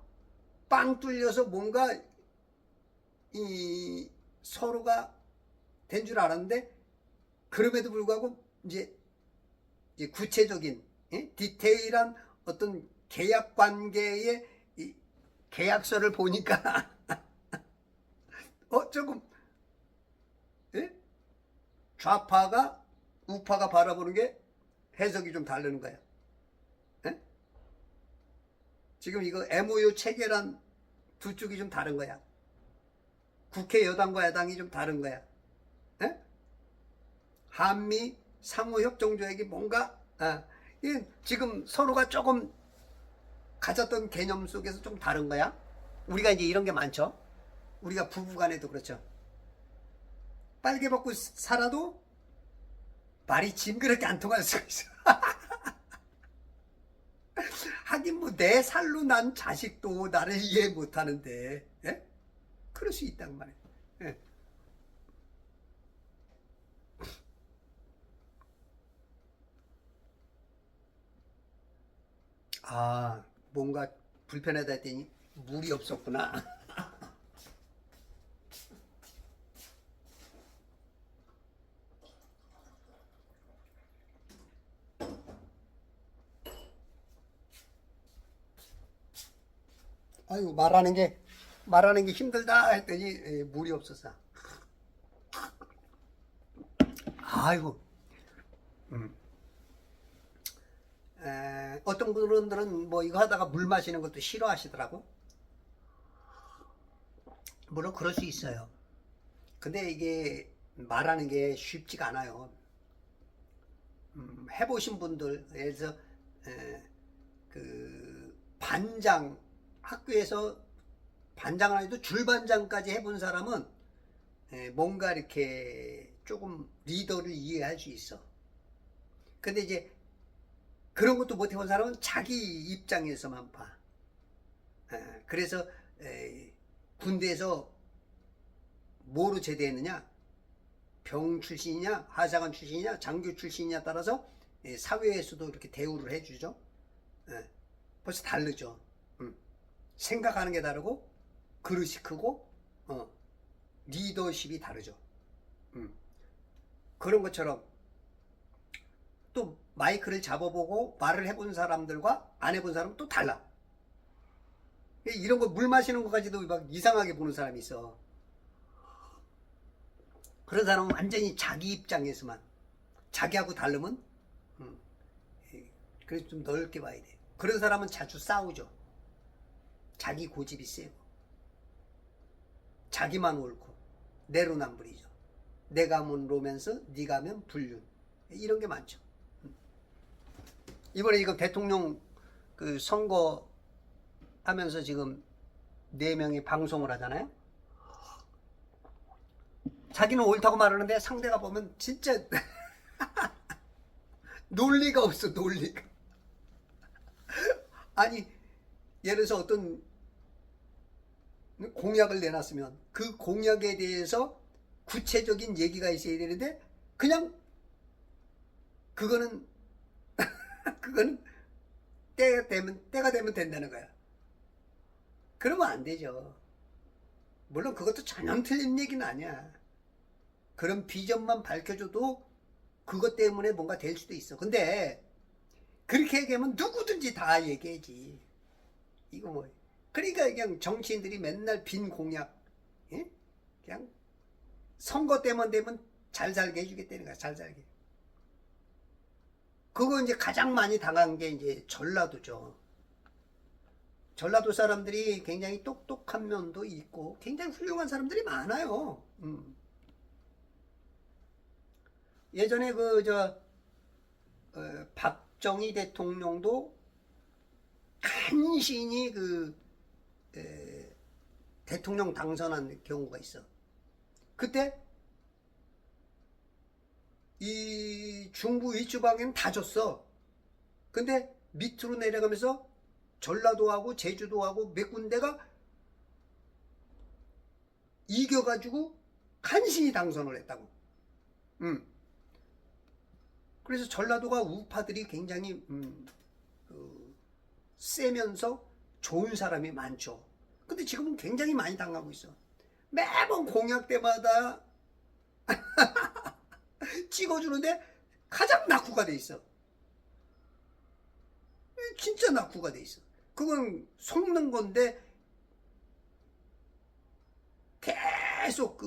빵 뚫려서 뭔가 이 서로가 된 줄 알았는데 그럼에도 불구하고 이제 구체적인 디테일한 어떤 계약 관계의 계약서를 보니까 조금 좌파가 우파가 바라보는 게 해석이 좀 다르는 거야. 지금 이거 MOU 체결한 두 쪽이 좀 다른 거야. 국회 여당과 야당이 좀 다른 거야. 한미 상호협정조약이 뭔가 지금 서로가 조금 가졌던 개념 속에서 좀 다른 거야. 우리가 이제 이런 게 많죠. 우리가 부부간에도 그렇죠. 빨개 벗고 살아도 말이 징그럽게 안 통할 수가 있어. 하긴 뭐 내 살로 난 자식도 나를 이해 못하는데 그럴 수 있단 말이야. 뭔가 불편하다 했더니 물이 없었구나. 아유 말하는 게 힘들다 했더니 물이 없었어. 아이고. 어떤 분들은 뭐 이거 하다가 물 마시는 것도 싫어하시더라고. 물론 그럴 수 있어요. 근데 이게 말하는 게 쉽지가 않아요. 해보신 분들에서 그 반장, 학교에서 반장 안 해도 줄반장까지 해본 사람은 뭔가 이렇게 조금 리더를 이해할 수 있어. 근데 이제 그런 것도 못 해본 사람은 자기 입장에서만 봐. 그래서 군대에서 뭐로 제대했느냐, 병 출신이냐, 하사관 출신이냐, 장교 출신이냐 따라서 사회에서도 이렇게 대우를 해주죠. 벌써 다르죠. 생각하는 게 다르고, 그릇이 크고, 리더십이 다르죠. 그런 것처럼 또 마이크를 잡아보고 말을 해본 사람들과 안 해본 사람은 또 달라. 이런 거 물 마시는 것까지도 막 이상하게 보는 사람이 있어. 그런 사람은 완전히 자기 입장에서만, 자기하고 다르면 그래서 좀 넓게 봐야 돼. 그런 사람은 자주 싸우죠. 자기 고집이 세고 자기만 옳고 내로남불이죠. 내가 하면 로맨스, 네가 하면 불륜, 이런 게 많죠. 이번에 이거 대통령 그 선거 하면서 지금 4명이 방송을 하잖아요. 자기는 옳다고 말하는데 상대가 보면 진짜 논리가 없어, 논리가. 아니, 예를 들어서 어떤 공약을 내놨으면 그 공약에 대해서 구체적인 얘기가 있어야 되는데 그냥 그거는 때가 되면 된다는 거야. 그러면 안 되죠. 물론 그것도 전혀 틀린 얘기는 아니야. 그런 비전만 밝혀줘도 그것 때문에 뭔가 될 수도 있어. 근데 그렇게 얘기하면 누구든지 다 얘기하지. 이거 뭐. 그러니까 그냥 정치인들이 맨날 빈 공약, 예? 그냥 선거 때만 되면 잘 살게 해주겠다는 거야. 잘 살게. 그거 이제 가장 많이 당한 게 이제 전라도죠. 전라도 사람들이 굉장히 똑똑한 면도 있고 굉장히 훌륭한 사람들이 많아요. 예전에 박정희 대통령도 간신히 대통령 당선한 경우가 있어. 그때 이 중부 위주방에는 다 줬어. 근데 밑으로 내려가면서 전라도하고 제주도하고 몇 군데가 이겨가지고 간신히 당선을 했다고. 그래서 전라도가 우파들이 굉장히 세면서 좋은 사람이 많죠. 근데 지금은 굉장히 많이 당하고 있어. 매번 공약 때마다 찍어주는데 가장 낙후가 돼 있어. 진짜 낙후가 돼 있어. 그건 속는 건데 계속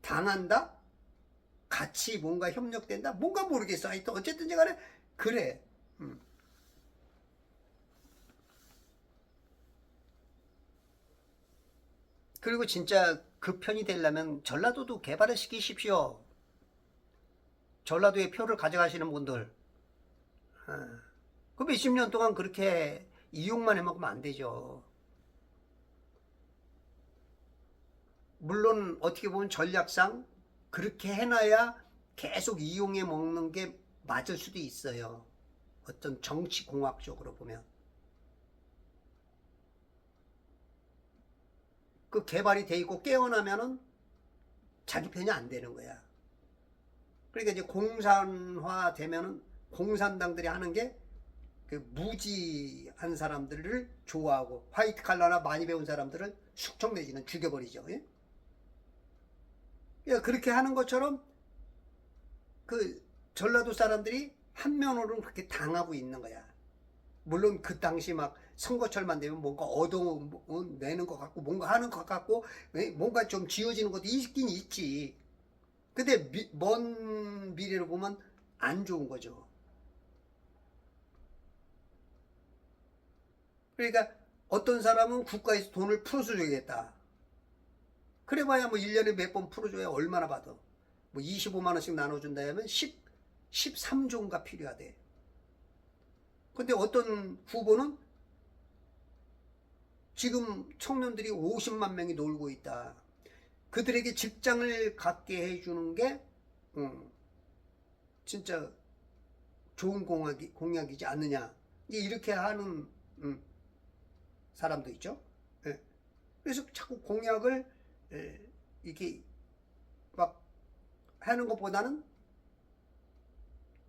당한다? 같이 뭔가 협력된다? 뭔가 모르겠어. 하여튼 어쨌든 간에 그래. 그리고 진짜 그 편이 되려면 전라도도 개발을 시키십시오. 전라도의 표를 가져가시는 분들. 그 몇십 년 동안 그렇게 이용만 해먹으면 안 되죠. 물론 어떻게 보면 전략상 그렇게 해놔야 계속 이용해 먹는 게 맞을 수도 있어요. 어떤 정치공학적으로 보면. 그 개발이 돼 있고 깨어나면은 자기 편이 안 되는 거야. 그러니까 이제 공산화 되면은 공산당들이 하는 게 그 무지한 사람들을 좋아하고 화이트 칼라나 많이 배운 사람들을 숙청 내지는 죽여버리죠. 예? 그러니까 그렇게 하는 것처럼 그 전라도 사람들이 한면으로는 그렇게 당하고 있는 거야. 물론 그 당시 막 선거철만 되면 뭔가 얻어내는 것 같고 뭔가 하는 것 같고 뭔가 좀 지어지는 것도 있긴 있지. 근데 먼 미래로 보면 안 좋은 거죠. 그러니까 어떤 사람은 국가에서 돈을 풀어줘야겠다. 그래봐야 뭐 1년에 몇 번 풀어줘야 얼마나 받아. 뭐 25만 원씩 나눠준다 하면 13조인가 필요하대. 근데 어떤 후보는 지금 청년들이 50만 명이 놀고 있다. 그들에게 직장을 갖게 해주는 게 진짜 좋은 공약이지 않느냐. 이렇게 하는 사람도 있죠. 예. 그래서 자꾸 공약을 이렇게 막 하는 것보다는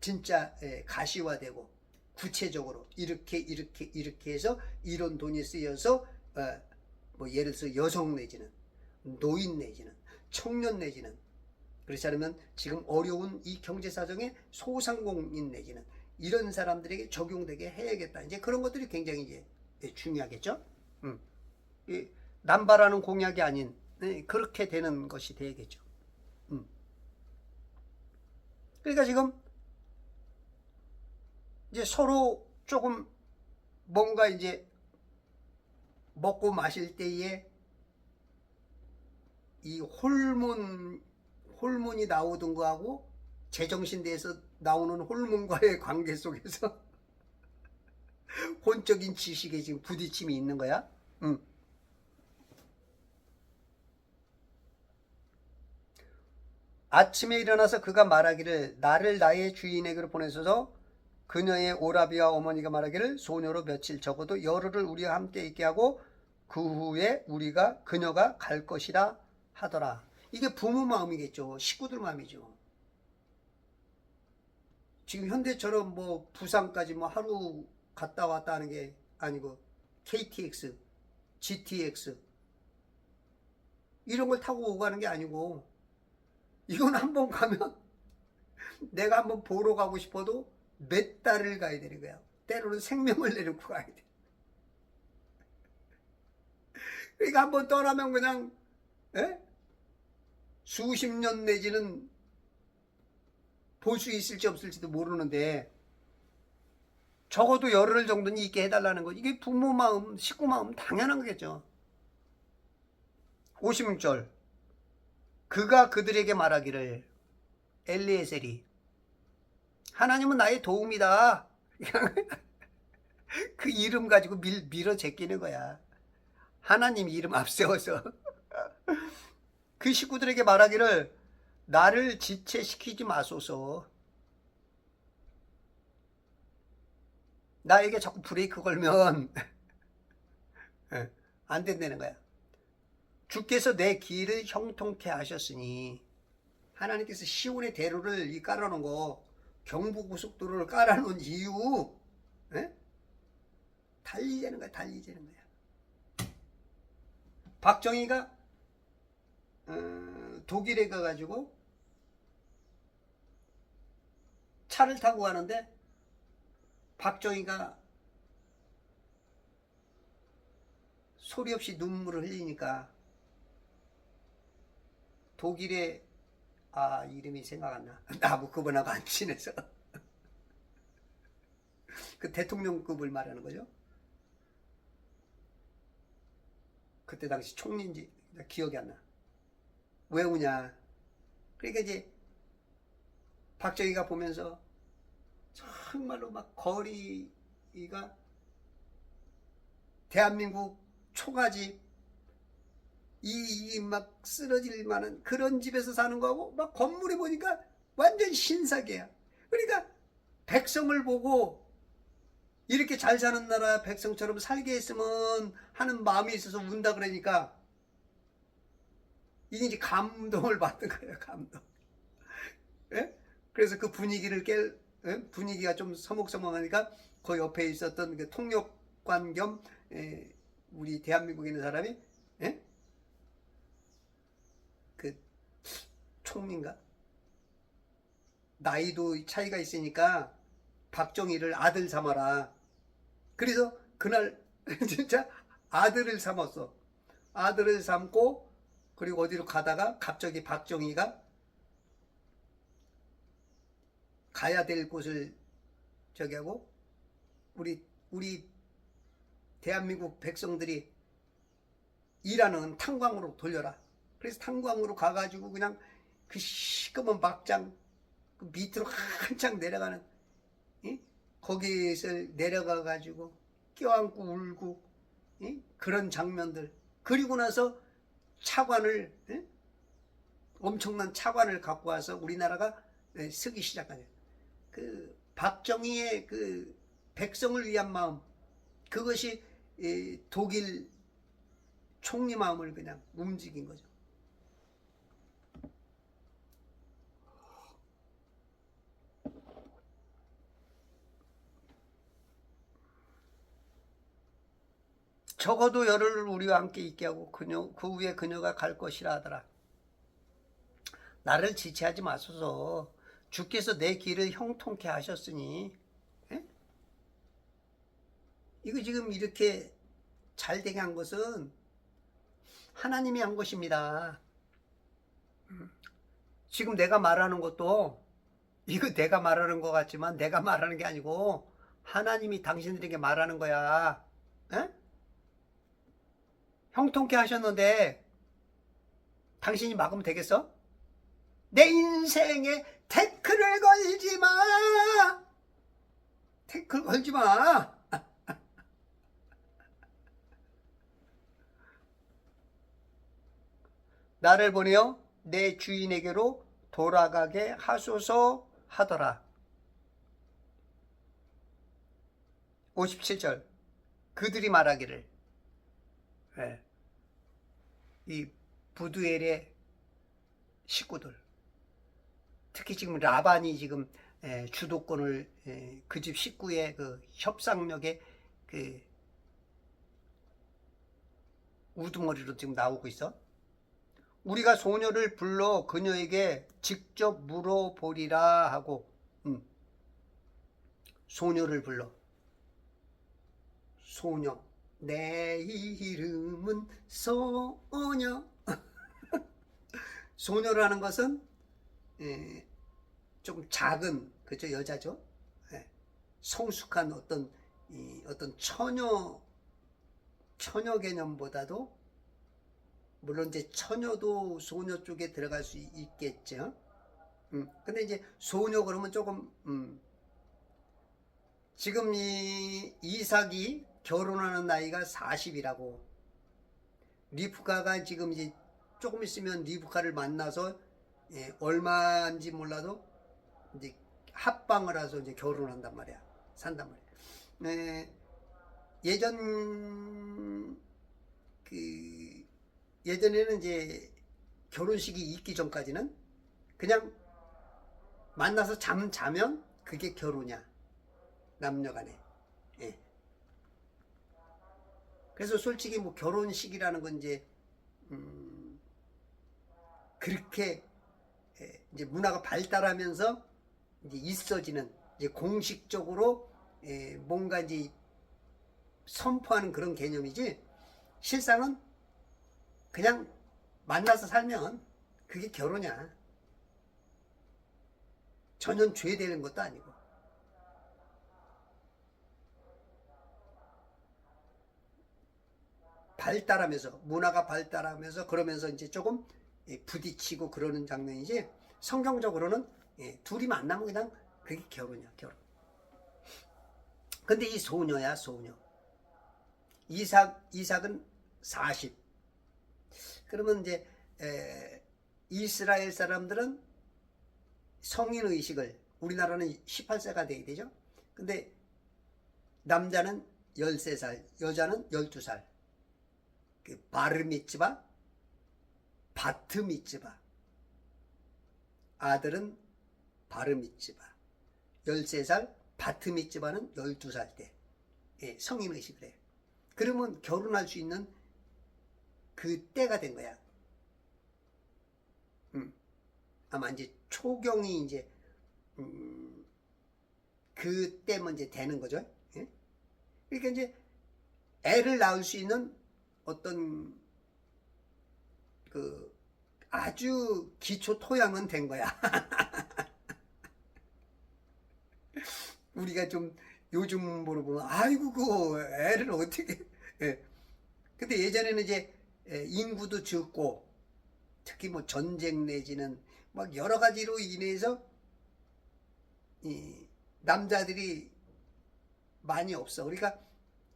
진짜 가시화되고 구체적으로 이렇게 해서 이런 돈이 쓰여서 뭐 예를 들어서 여성 내지는 노인 내지는 청년 내지는 그렇지 않으면 지금 어려운 이 경제 사정에 소상공인 내지는 이런 사람들에게 적용되게 해야겠다. 이제 그런 것들이 굉장히 이제 중요하겠죠. 남발하는 공약이 아닌 그렇게 되는 것이 되겠죠. 그러니까 지금 이제 서로 조금 뭔가 이제 먹고 마실 때에 이 호르몬이 나오던 거하고 제정신대에서 나오는 호르몬과의 관계 속에서 혼적인 지식에 지금 부딪힘이 있는 거야. 아침에 일어나서 그가 말하기를 나를 나의 주인에게로 보내소서. 그녀의 오라비와 어머니가 말하기를 소녀로 며칠 적어도 열흘을 우리와 함께 있게 하고 그 후에 그녀가 갈 것이라 하더라. 이게 부모 마음이겠죠. 식구들 마음이죠. 지금 현대처럼 뭐 부산까지 뭐 하루 갔다 왔다 하는 게 아니고 KTX, GTX 이런 걸 타고 오가는 게 아니고 이건 한번 가면 내가 한번 보러 가고 싶어도 몇 달을 가야 되는 거야. 때로는 생명을 내놓고 가야 돼. 그러니까 한번 떠나면 그냥 수십 년 내지는 볼 수 있을지 없을지도 모르는데 적어도 열흘 정도는 있게 해달라는 거. 이게 부모 마음, 식구 마음 당연한 거겠죠. 56절 그가 그들에게 말하기를 엘리에셀이 하나님은 나의 도움이다. 그 이름 가지고 밀어 제끼는 거야. 하나님 이름 앞세워서 그 식구들에게 말하기를 나를 지체시키지 마소서. 나에게 자꾸 브레이크 걸면 안 된다는 거야. 주께서 내 길을 형통케 하셨으니 하나님께서 시온의 대로를 깔아놓은 거 경부고속도로를 깔아놓은 이유 달리자는 거야. 달리자는 거야. 박정희가 독일에 가가지고 차를 타고 가는데 박정희가 소리 없이 눈물을 흘리니까 독일의 이름이 생각 안 나. 나하고 그분하고 안 친해서 그 대통령급을 말하는 거죠. 그때 당시 총리인지 기억이 안 나. 왜 우냐. 그러니까 이제 박정희가 보면서 정말로 막 거리가 대한민국 초가집 이 막 쓰러질 만한 그런 집에서 사는 거하고 막 건물에 보니까 완전 신사계야. 그러니까 백성을 보고 이렇게 잘 사는 나라 백성처럼 살게 했으면 하는 마음이 있어서 운다 그러니까 이게 이제 감동을 받는 거예요. 감동. 그래서 그 분위기를 분위기가 좀 서먹서먹하니까 그 옆에 있었던 그 통역관 겸 우리 대한민국에 있는 사람이 그 총리인가 나이도 차이가 있으니까 박정희를 아들 삼아라. 그래서 그날 진짜 아들을 삼았어. 아들을 삼고 그리고 어디로 가다가 갑자기 박정희가 가야 될 곳을 저기 하고 우리 대한민국 백성들이 일하는 탄광으로 돌려라. 그래서 탄광으로 가가지고 그냥 그 시꺼먼 막장 그 밑으로 한창 내려가는, 예? 거기에서 내려가 가지고 껴안고 울고, 예? 그런 장면들. 그리고 나서 차관을, 예? 엄청난 차관을 갖고 와서 우리나라가 쓰기 시작하죠. 그 박정희의 그 백성을 위한 마음, 그것이 독일 총리 마음을 그냥 움직인 거죠. 적어도 열흘을 우리와 함께 있게 하고 그 후에 그녀가 갈 것이라 하더라. 나를 지체하지 마소서. 주께서 내 길을 형통케 하셨으니, 에? 이거 지금 이렇게 잘 되게 한 것은 하나님이 한 것입니다. 지금 내가 말하는 것도 이거 내가 말하는 것 같지만 내가 말하는 게 아니고 하나님이 당신들에게 말하는 거야. 에? 형통케 하셨는데 당신이 막으면 되겠어? 내 인생에 태클을 걸지 마. 태클 걸지 마. 나를 보내어 내 주인에게로 돌아가게 하소서 하더라. 57절. 그들이 말하기를, 예, 이 부두엘의 식구들, 특히 지금 라반이 지금 주도권을, 그 집 식구의 그 협상력에 그 우두머리로 지금 나오고 있어. 우리가 소녀를 불러 그녀에게 직접 물어보리라 하고, 소녀를 불러. 소녀, 내 이름은 소녀. 소녀라는 것은 좀 작은, 그죠, 여자죠. 성숙한 어떤 처녀 개념보다도, 물론 이제 처녀도 소녀 쪽에 들어갈 수 있겠죠. 근데 이제 소녀 그러면 조금, 지금 이 이삭이 결혼하는 나이가 40이라고. 리브카가 지금 이제 조금 있으면 리브카를 만나서, 얼마인지 몰라도 이제 합방을 해서 이제 결혼한단 말이야. 산단 말이야. 예전에는 이제 결혼식이 있기 전까지는 그냥 만나서 자면 그게 결혼이야. 남녀 간에. 예. 그래서 솔직히 뭐 결혼식이라는 건 이제, 그렇게 이제 문화가 발달하면서 이제 있어지는, 이제 공식적으로 뭔가 이제 선포하는 그런 개념이지, 실상은 그냥 만나서 살면 그게 결혼이야. 전혀 죄되는 것도 아니고. 발달하면서, 문화가 발달하면서 그러면서 이제 조금 부딪히고 그러는 장면이지, 성경적으로는 둘이 만나면 그냥 그게 결혼이야, 결혼. 근데 이 소녀야, 소녀. 이삭은 40. 그러면 이제 이스라엘 사람들은 성인의식을, 우리나라는 18세가 돼야 되죠. 근데 남자는 13살, 여자는 12살. 그 바르미츠바, 바트미츠바. 아들은 바르미츠바, 13살, 바트미츠바는 12살 때 성인의식을 해. 그러면 결혼할 수 있는 그 때가 된 거야. 아마 이제 초경이 이제 그때면 이제 되는 거죠. 예? 그러니까 이제 애를 낳을 수 있는 어떤 그 아주 기초 토양은 된 거야. 우리가 좀 요즘 보면 아이고 그 애를 어떻게. 예. 근데 예전에는 이제 인구도 적고, 특히 뭐 전쟁 내지는 막 여러 가지로 인해서 이 남자들이 많이 없어. 그러니까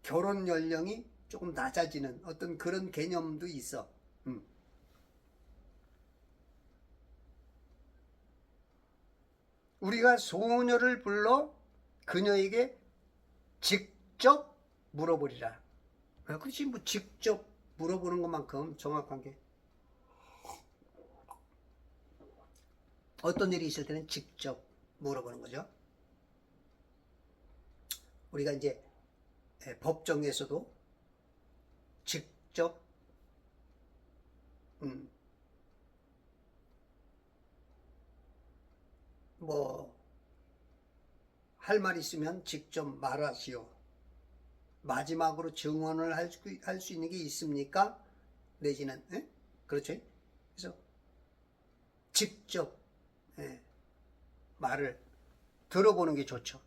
결혼 연령이 조금 낮아지는 어떤 그런 개념도 있어. 우리가 소녀를 불러 그녀에게 직접 물어보리라. 그렇지, 뭐 직접 물어보는 것만큼 정확한 게 어떤 일이 있을 때는 직접 물어보는 거죠. 우리가 이제 법정에서도 직접 뭐 할 말 있으면 직접 말하시오. 마지막으로 증언을 할 수 있는 게 있습니까? 내지는 그렇죠? 그래서 직접 말을 들어보는 게 좋죠.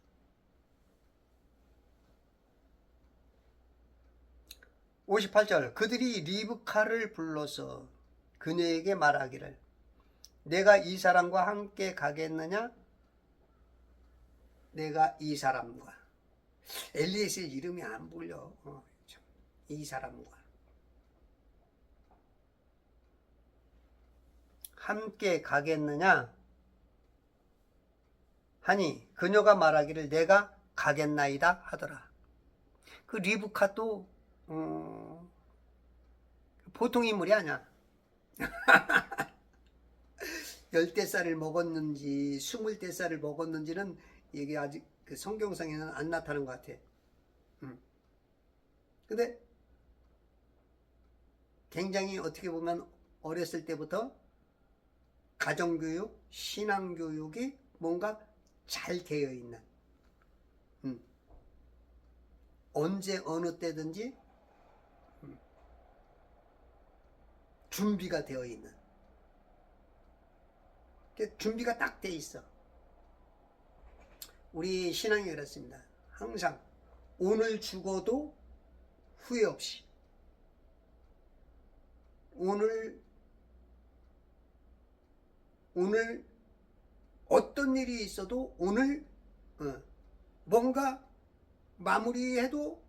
58절 그들이 리브카를 불러서 그녀에게 말하기를 내가 이 사람과 함께 가겠느냐? 내가 이 사람과 엘리에셀 이름이 안 불려. 이 사람과 함께 가겠느냐 하니 그녀가 말하기를 내가 가겠나이다 하더라. 그 리브카도 보통 인물이 아니야. 10대살을 먹었는지 20대살을 먹었는지는 이게 아직 그 성경상에는 안 나타나는 것 같아. 근데 굉장히 어떻게 보면 어렸을 때부터 가정교육, 신앙교육이 뭔가 잘 되어 있는 언제 어느 때든지 준비가 되어 있는 준비가 딱 돼 있어. 우리 신앙이 그렇습니다. 항상 오늘 죽어도 후회 없이 오늘 어떤 일이 있어도 오늘 뭔가 마무리해도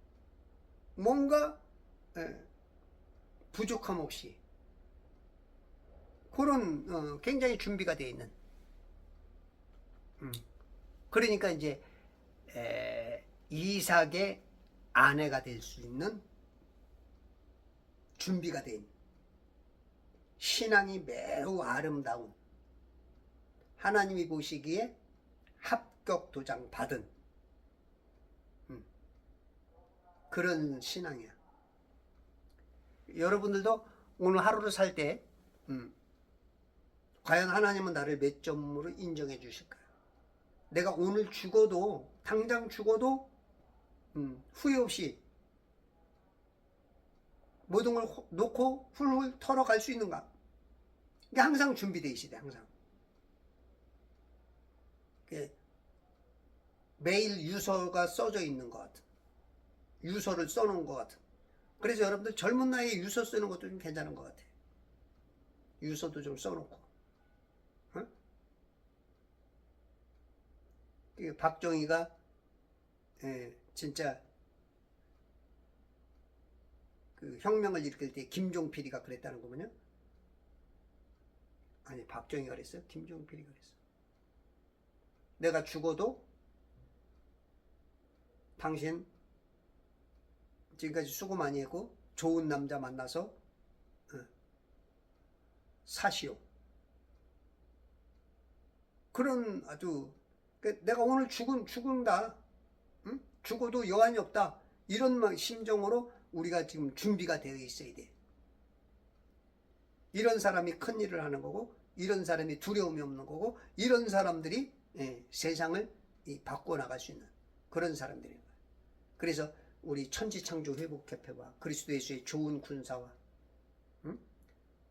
뭔가 부족함 없이 그런 굉장히 준비가 되어 있는 그러니까 이제 이삭의 아내가 될 수 있는 준비가 된 신앙이 매우 아름다운 하나님이 보시기에 합격 도장 받은 그런 신앙이야. 여러분들도 오늘 하루를 살 때 과연 하나님은 나를 몇 점으로 인정해 주실까요? 내가 오늘 죽어도 당장 죽어도 후회 없이 모든 걸 놓고 훌훌 털어갈 수 있는가? 이게 항상 준비되어 있어야 돼. 항상 매일 유서가 써져 있는 것 같은 유서를 써놓은 것 같은 그래서 여러분들 젊은 나이에 유서 쓰는 것도 좀 괜찮은 것 같아. 유서도 좀 써놓고 박정희가 진짜 그 혁명을 일으킬 때 김종필이가 그랬다는 거군요. 아니 박정희가 그랬어요? 김종필이가 그랬어. 내가 죽어도 당신 지금까지 수고 많이 했고 좋은 남자 만나서 사시오. 그런 아주 내가 오늘 죽은다. 응? 죽어도 여한이 없다. 이런 심정으로 우리가 지금 준비가 되어 있어야 돼. 이런 사람이 큰 일을 하는 거고 이런 사람이 두려움이 없는 거고 이런 사람들이 세상을 바꿔나갈 수 있는 그런 사람들인 거예요. 그래서 우리 천지창조회복협회와 그리스도 예수의 좋은 군사와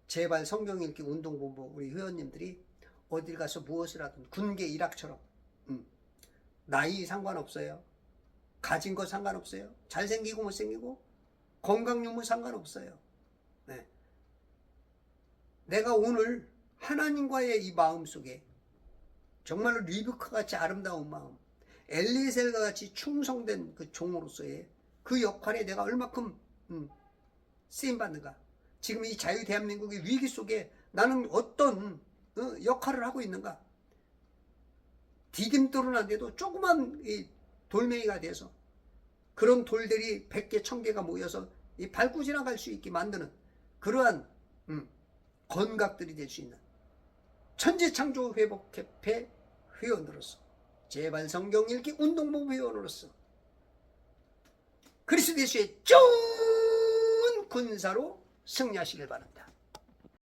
제발 성경 읽기 운동본부 우리 회원님들이 어딜 가서 무엇을 하든 군계 일학처럼 나이 상관없어요. 가진 거 상관없어요. 잘생기고 못생기고 건강 유무 상관없어요. 네. 내가 오늘 하나님과의 이 마음 속에 정말로 리브카 같이 아름다운 마음, 엘리에셀과 같이 충성된 그 종으로서의 그 역할에 내가 얼마큼 쓰임받는가. 지금 이 자유 대한민국의 위기 속에 나는 어떤 역할을 하고 있는가. 디딤돌은 안 돼도 조그만 이 돌멩이가 돼서 그런 돌들이 100개, 1000개가 모여서 이 밟고 지나갈 수 있게 만드는 그러한 건각들이 될 수 있는 천지창조회복협회 회원으로서, 제발 성경 읽기 운동부 회원으로서 그리스도 예수의 좋은 군사로 승리하시길 바랍니다.